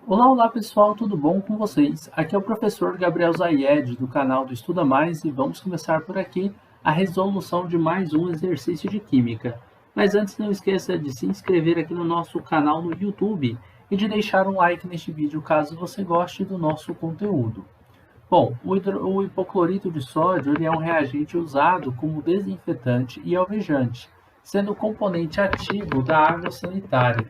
[SPEAKER 1] Olá pessoal, tudo bom com vocês? Aqui é o professor Gabriel Zayed do canal do Estuda Mais e vamos começar por aqui a resolução de mais um exercício de Química. Mas antes não esqueça de se inscrever aqui no nosso canal no YouTube e de deixar um like neste vídeo caso você goste do nosso conteúdo. Bom, o hipoclorito de sódio ele é um reagente usado como desinfetante e alvejante, sendo o componente ativo da água sanitária.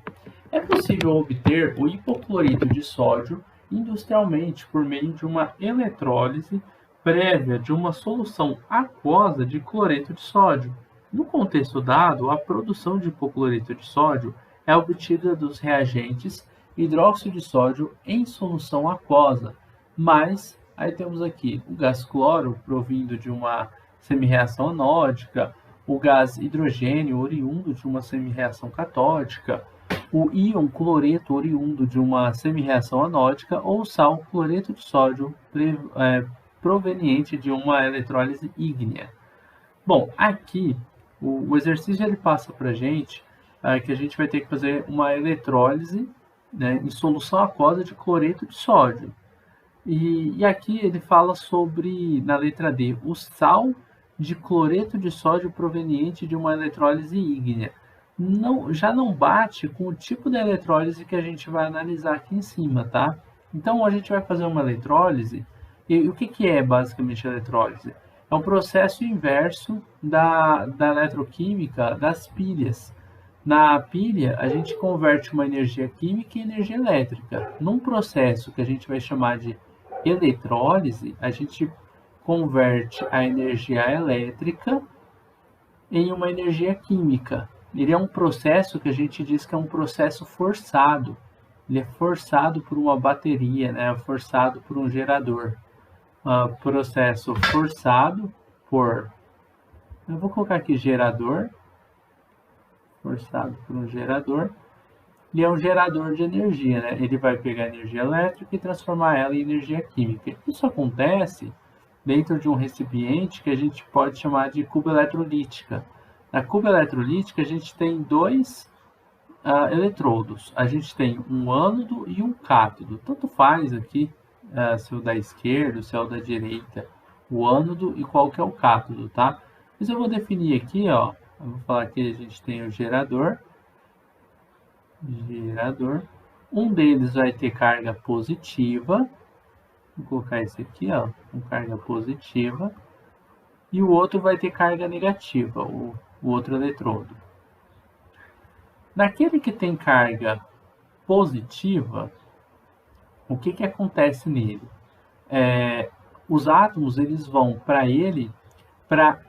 [SPEAKER 1] É possível obter o hipoclorito de sódio industrialmente por meio de uma eletrólise prévia de uma solução aquosa de cloreto de sódio. No contexto dado, a produção de hipoclorito de sódio é obtida dos reagentes hidróxido de sódio em solução aquosa, mas aí temos aqui o gás cloro provindo de uma semirreação anódica, o gás hidrogênio oriundo de uma semirreação catódica, o íon cloreto oriundo de uma semirreação anódica ou o sal cloreto de sódio proveniente de uma eletrólise ígnea. Bom, aqui o exercício ele passa para a gente que a gente vai ter que fazer uma eletrólise né, em solução aquosa de cloreto de sódio. E aqui ele fala sobre, na letra D, o sal de cloreto de sódio proveniente de uma eletrólise ígnea. Já não bate com o tipo de eletrólise que a gente vai analisar aqui em cima, tá? Então a gente vai fazer uma eletrólise. E o que é basicamente a eletrólise? É um processo inverso da eletroquímica das pilhas. Na pilha, a gente converte uma energia química em energia elétrica. Num processo que a gente vai chamar de eletrólise, a gente converte a energia elétrica em uma energia química. Ele é um processo que a gente diz que é um processo forçado. Ele é forçado por uma bateria, né? Forçado por um gerador. Processo forçado por... Eu vou colocar aqui gerador. Forçado por um gerador. Ele é um gerador de energia, né? Ele vai pegar energia elétrica e transformar ela em energia química. Isso acontece dentro de um recipiente que a gente pode chamar de cuba eletrolítica. Na cuba eletrolítica, a gente tem dois eletrodos. A gente tem um ânodo e um cátodo. Tanto faz aqui se é o da esquerda, se é o da direita, o ânodo e qual que é o cátodo, tá? Mas eu vou definir aqui, ó. Eu vou falar que a gente tem o gerador. Um deles vai ter carga positiva. Vou colocar esse aqui, ó, com carga positiva. E o outro vai ter carga negativa, o outro eletrodo. Naquele que tem carga positiva, o que acontece nele? Os átomos eles vão para ele para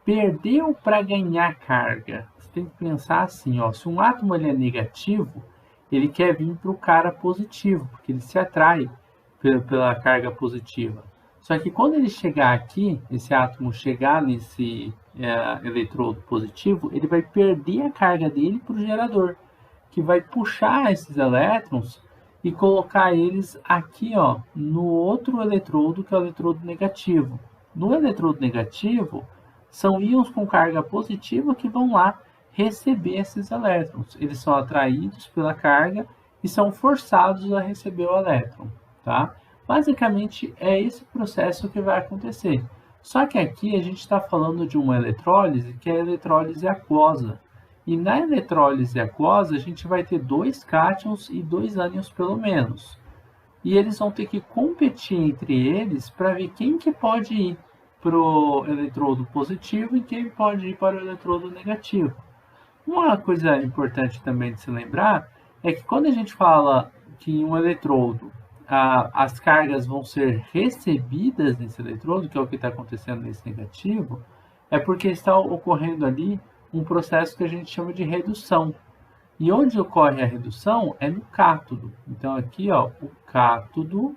[SPEAKER 1] perder ou para ganhar carga. Você tem que pensar assim, ó, se um átomo ele é negativo, ele quer vir para o cara positivo, porque ele se atrai pela carga positiva. Só que quando ele chegar aqui, esse átomo chegar nesse eletrodo positivo, ele vai perder a carga dele para o gerador, que vai puxar esses elétrons e colocar eles aqui, ó, no outro eletrodo, que é o eletrodo negativo. No eletrodo negativo, são íons com carga positiva que vão lá receber esses elétrons. Eles são atraídos pela carga e são forçados a receber o elétron, tá? Basicamente, é esse processo que vai acontecer. Só que aqui a gente está falando de uma eletrólise que é a eletrólise aquosa. E na eletrólise aquosa, a gente vai ter 2 cátions e 2 ânions pelo menos. E eles vão ter que competir entre eles para ver quem que pode ir para o eletrodo positivo e quem pode ir para o eletrodo negativo. Uma coisa importante também de se lembrar é que quando a gente fala que em um eletrodo as cargas vão ser recebidas nesse eletrodo, que é o que está acontecendo nesse negativo, é porque está ocorrendo ali um processo que a gente chama de redução. E onde ocorre a redução é no cátodo. Então aqui, ó, o cátodo,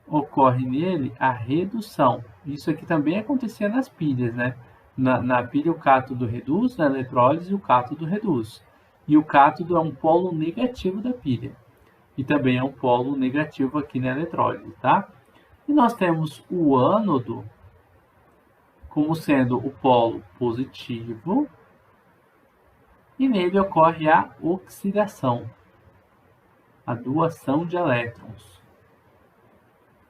[SPEAKER 1] ocorre nele a redução. Isso aqui também acontecia nas pilhas, né? Na pilha o cátodo reduz, na eletrólise o cátodo reduz. E o cátodo é um polo negativo da pilha. E também é um polo negativo aqui na eletrólise, tá? E nós temos o ânodo como sendo o polo positivo. E nele ocorre a oxidação, a doação de elétrons.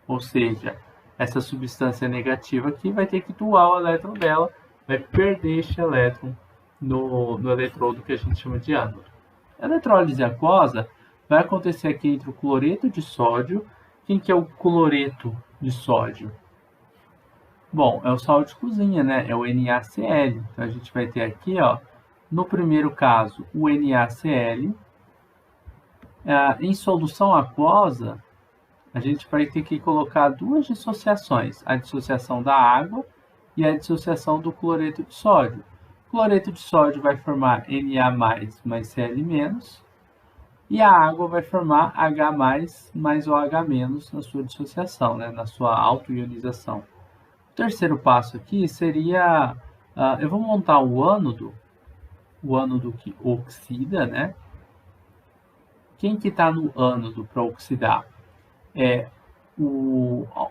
[SPEAKER 1] Ou seja, essa substância negativa aqui vai ter que doar o elétron dela, vai perder este elétron no eletrodo que a gente chama de ânodo. A eletrólise aquosa vai acontecer aqui entre o cloreto de sódio. Quem que é o cloreto de sódio? Bom, é o sal de cozinha, né? É o NaCl. Então a gente vai ter aqui, ó, no primeiro caso, o NaCl. Em solução aquosa, a gente vai ter que colocar 2 dissociações, a dissociação da água e a dissociação do cloreto de sódio. O cloreto de sódio vai formar Na+, mais Cl-, e a água vai formar H+, mais OH- na sua dissociação, né, na sua autoionização. O terceiro passo aqui seria, eu vou montar o ânodo que oxida, né? Quem que está no ânodo para oxidar?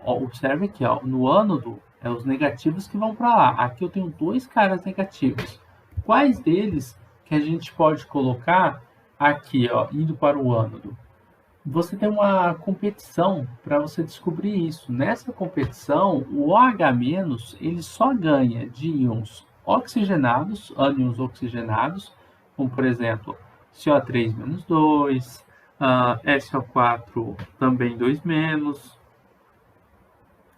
[SPEAKER 1] Observe aqui, ó, no ânodo, os negativos que vão para lá. Aqui eu tenho 2 caras negativos. Quais deles que a gente pode colocar aqui, ó, indo para o ânodo, você tem uma competição para você descobrir isso. Nessa competição, o OH- ele só ganha de íons oxigenados, ânions oxigenados, como por exemplo, CO3-2, SO4 também 2-,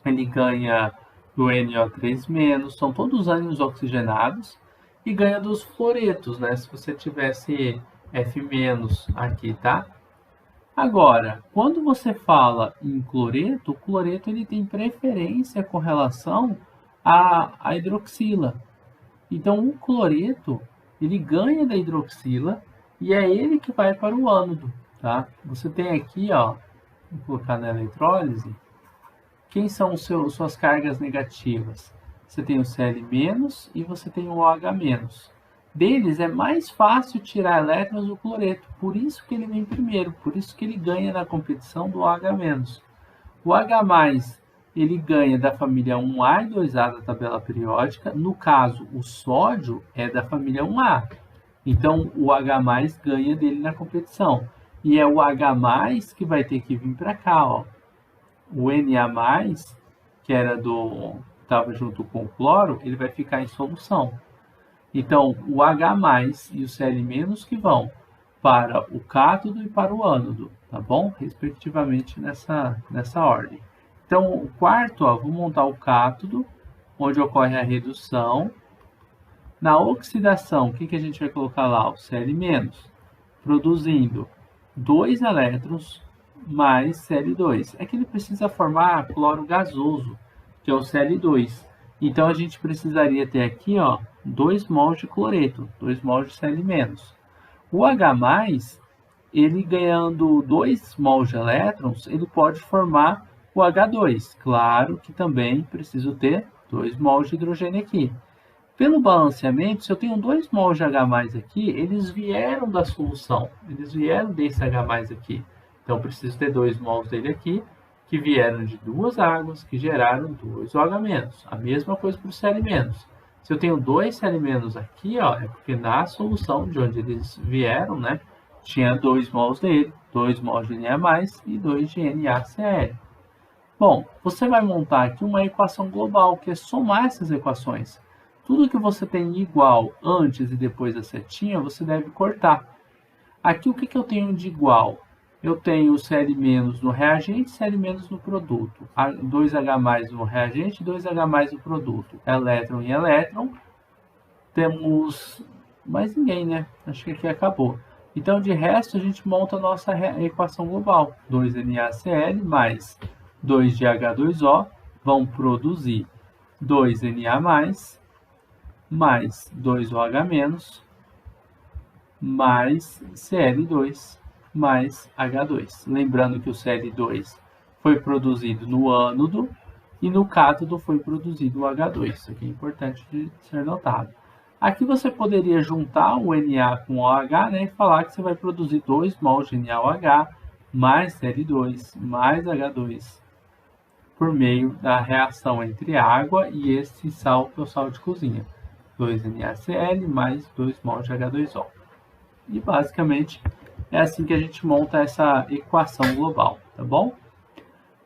[SPEAKER 1] ele ganha do NO3-, são todos ânions oxigenados, e ganha dos fluoretos, né? Se você tivesse F- aqui, tá? Agora, quando você fala em cloreto, o cloreto ele tem preferência com relação à hidroxila. Então, o cloreto ele ganha da hidroxila e é ele que vai para o ânodo, tá? Você tem aqui, ó, vou colocar na eletrólise, quem são suas cargas negativas? Você tem o Cl- e você tem o OH-. Deles é mais fácil tirar elétrons do cloreto, por isso que ele vem primeiro, por isso que ele ganha na competição do OH-. O H+, ele ganha da família 1A e 2A da tabela periódica, no caso, o sódio é da família 1A, então o H+ ganha dele na competição, e é o H+ que vai ter que vir para cá, ó. O Na+, que era estava junto com o cloro, ele vai ficar em solução. Então, o H+ e o Cl- que vão para o cátodo e para o ânodo, tá bom? Respectivamente nessa ordem. Então, o quarto, ó, vou montar o cátodo, onde ocorre a redução. Na oxidação, o que a gente vai colocar lá? O Cl-, produzindo 2 elétrons mais Cl2. É que ele precisa formar cloro gasoso, que é o Cl2. Então, a gente precisaria ter aqui, ó, 2 mols de cloreto, 2 mols de Cl-. O H+, ele ganhando 2 mols de elétrons, ele pode formar o H2. Claro que também preciso ter 2 mols de hidrogênio aqui. Pelo balanceamento, se eu tenho 2 mols de H+ aqui, eles vieram da solução, eles vieram desse H+ aqui. Então, eu preciso ter 2 mols dele aqui, que vieram de 2 águas, que geraram 2 OH-. A mesma coisa para o Cl-. Se eu tenho 2 Cl- aqui, ó, é porque na solução de onde eles vieram, né, tinha 2 mols dele, 2 mols de Na+, e 2 de NaCl. Bom, você vai montar aqui uma equação global, que é somar essas equações. Tudo que você tem igual antes e depois da setinha, você deve cortar. Aqui, o que eu tenho de igual? Eu tenho Cl- no reagente, Cl- no produto. 2H+ no reagente, 2H+ no produto. Elétron e elétron. Temos mais ninguém, né? Acho que aqui acabou. Então, de resto, a gente monta a nossa equação global. 2NaCl mais 2 de H2O vão produzir 2Na+, mais 2OH-, mais Cl2, mais H2. Lembrando que o Cl2 foi produzido no ânodo e no cátodo foi produzido o H2. Isso aqui é importante de ser notado. Aqui você poderia juntar o Na com o OH, né, e falar que você vai produzir 2 mols de NaOH mais Cl2 mais H2 por meio da reação entre água e esse sal, que é o sal de cozinha. 2NaCl mais 2 mols de H2O. E basicamente é assim que a gente monta essa equação global, tá bom?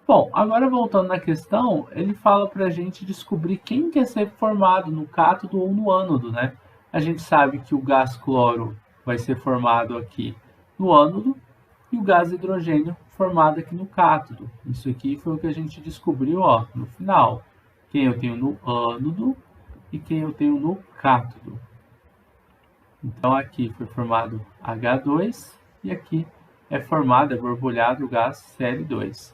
[SPEAKER 1] Bom, agora voltando na questão, ele fala para a gente descobrir quem quer ser formado no cátodo ou no ânodo, né? A gente sabe que o gás cloro vai ser formado aqui no ânodo e o gás hidrogênio formado aqui no cátodo. Isso aqui foi o que a gente descobriu, ó, no final. Quem eu tenho no ânodo e quem eu tenho no cátodo. Então aqui foi formado H2 e aqui é formado, é borbulhado o gás Cl2.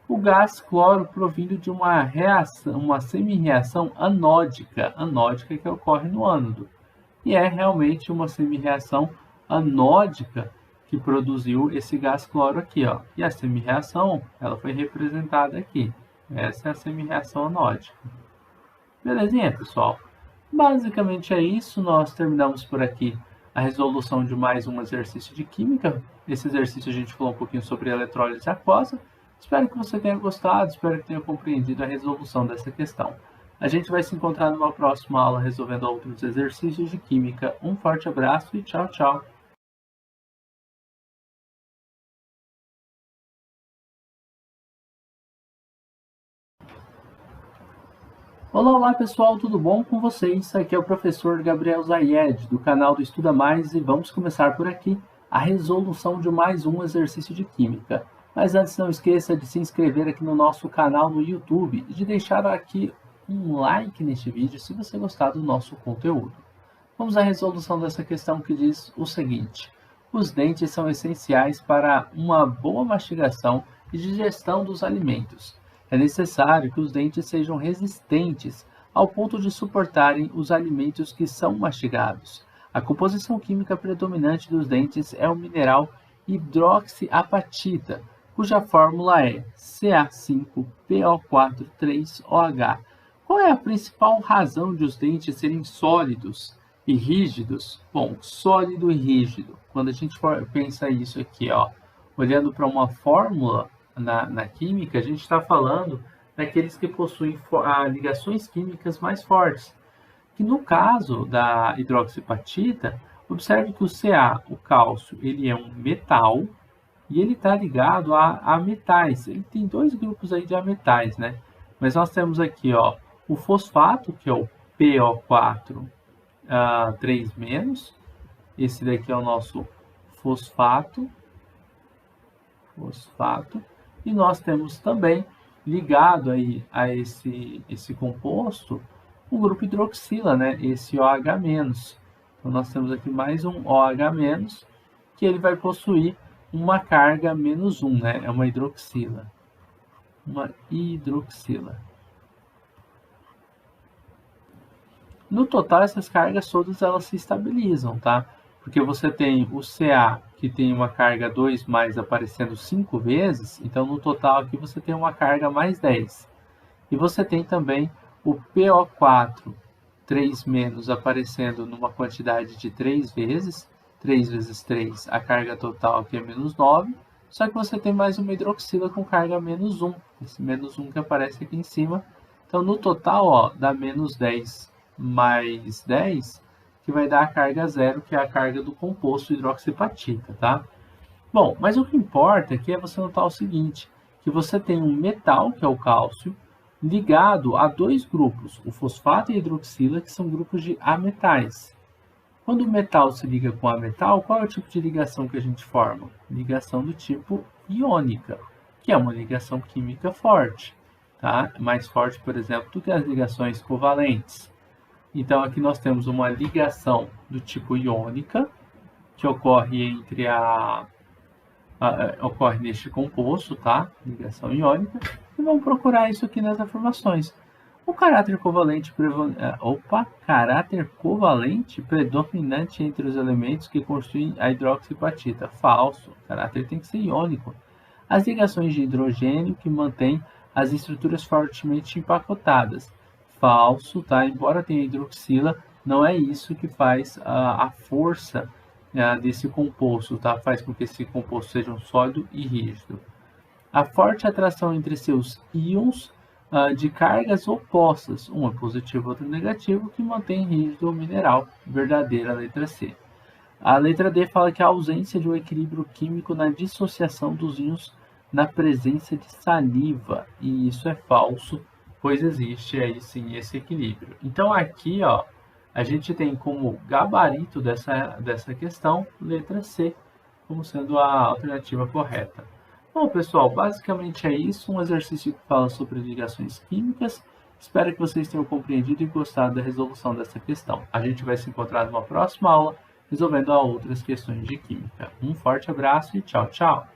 [SPEAKER 1] O gás cloro provindo de uma reação, uma semi-reação anódica, que ocorre no ânodo. E é realmente uma semi-reação anódica que produziu esse gás cloro aqui, ó. E a semi-reação, ela foi representada aqui. Essa é a semi-reação anódica. Belezinha, pessoal? Basicamente é isso, nós terminamos por aqui a resolução de mais um exercício de química. Esse exercício a gente falou um pouquinho sobre eletrólise aquosa. Espero que você tenha gostado, espero que tenha compreendido a resolução dessa questão. A gente vai se encontrar numa próxima aula resolvendo outros exercícios de química. Um forte abraço e tchau, tchau! Olá, olá pessoal, tudo bom com vocês? Aqui é o professor Gabriel Zayed, do canal do Estuda Mais, e vamos começar por aqui a resolução de mais um exercício de Química. Mas antes, não esqueça de se inscrever aqui no nosso canal no YouTube e de deixar aqui um like neste vídeo se você gostar do nosso conteúdo. Vamos à resolução dessa questão que diz o seguinte: os dentes são essenciais para uma boa mastigação e digestão dos alimentos. É necessário que os dentes sejam resistentes ao ponto de suportarem os alimentos que são mastigados. A composição química predominante dos dentes é o mineral hidroxiapatita, cuja fórmula é Ca5PO4,3OH. Qual é a principal razão de os dentes serem sólidos e rígidos? Bom, sólido e rígido. Quando a gente pensa isso aqui, ó, olhando para uma fórmula na química, a gente está falando daqueles que possuem ligações químicas mais fortes. Que no caso da hidroxiapatita, observe que o Ca, o cálcio, ele é um metal e ele está ligado a metais. Ele tem dois grupos aí de ametais, né? Mas nós temos aqui, ó, o fosfato, que é o PO4, 3-. Esse daqui é o nosso fosfato. E nós temos também, ligado aí a esse composto, o grupo hidroxila, né? Esse OH-. Então, nós temos aqui mais um OH-, que ele vai possuir uma carga -1, né? É uma hidroxila. No total, essas cargas todas elas se estabilizam, tá? Porque você tem o Ca, que tem uma carga 2+ aparecendo 5 vezes, então no total aqui você tem uma carga mais 10. E você tem também o PO4, 3- aparecendo numa quantidade de 3 vezes, 3 vezes 3, a carga total aqui é -9, só que você tem mais uma hidroxila com carga -1, esse -1 que aparece aqui em cima. Então no total, ó, dá -10 mais 10, que vai dar a carga 0, que é a carga do composto hidroxiapatita, tá? Bom, mas o que importa aqui é você notar o seguinte, que você tem um metal, que é o cálcio, ligado a dois grupos, o fosfato e a hidroxila, que são grupos de ametais. Quando o metal se liga com ametal, qual é o tipo de ligação que a gente forma? Ligação do tipo iônica, que é uma ligação química forte, tá? Mais forte, por exemplo, do que as ligações covalentes. Então, aqui nós temos uma ligação do tipo iônica, que ocorre ocorre neste composto, tá? Ligação iônica. E vamos procurar isso aqui nas informações. O caráter covalente predominante entre os elementos que constituem a hidroxiapatita. Falso. O caráter tem que ser iônico. As ligações de hidrogênio que mantêm as estruturas fortemente empacotadas. Falso, tá? Embora tenha hidroxila, não é isso que faz a força desse composto, tá? Faz com que esse composto seja um sólido e rígido. A forte atração entre seus íons de cargas opostas, um é positivo, outro negativo, que mantém rígido o mineral. Verdadeira, letra C. A letra D fala que a ausência de um equilíbrio químico na dissociação dos íons na presença de saliva, e isso é falso, pois existe aí sim esse equilíbrio. Então aqui, ó, a gente tem como gabarito dessa questão, letra C, como sendo a alternativa correta. Bom, pessoal, basicamente é isso, um exercício que fala sobre ligações químicas. Espero que vocês tenham compreendido e gostado da resolução dessa questão. A gente vai se encontrar numa próxima aula, resolvendo outras questões de química. Um forte abraço e tchau, tchau!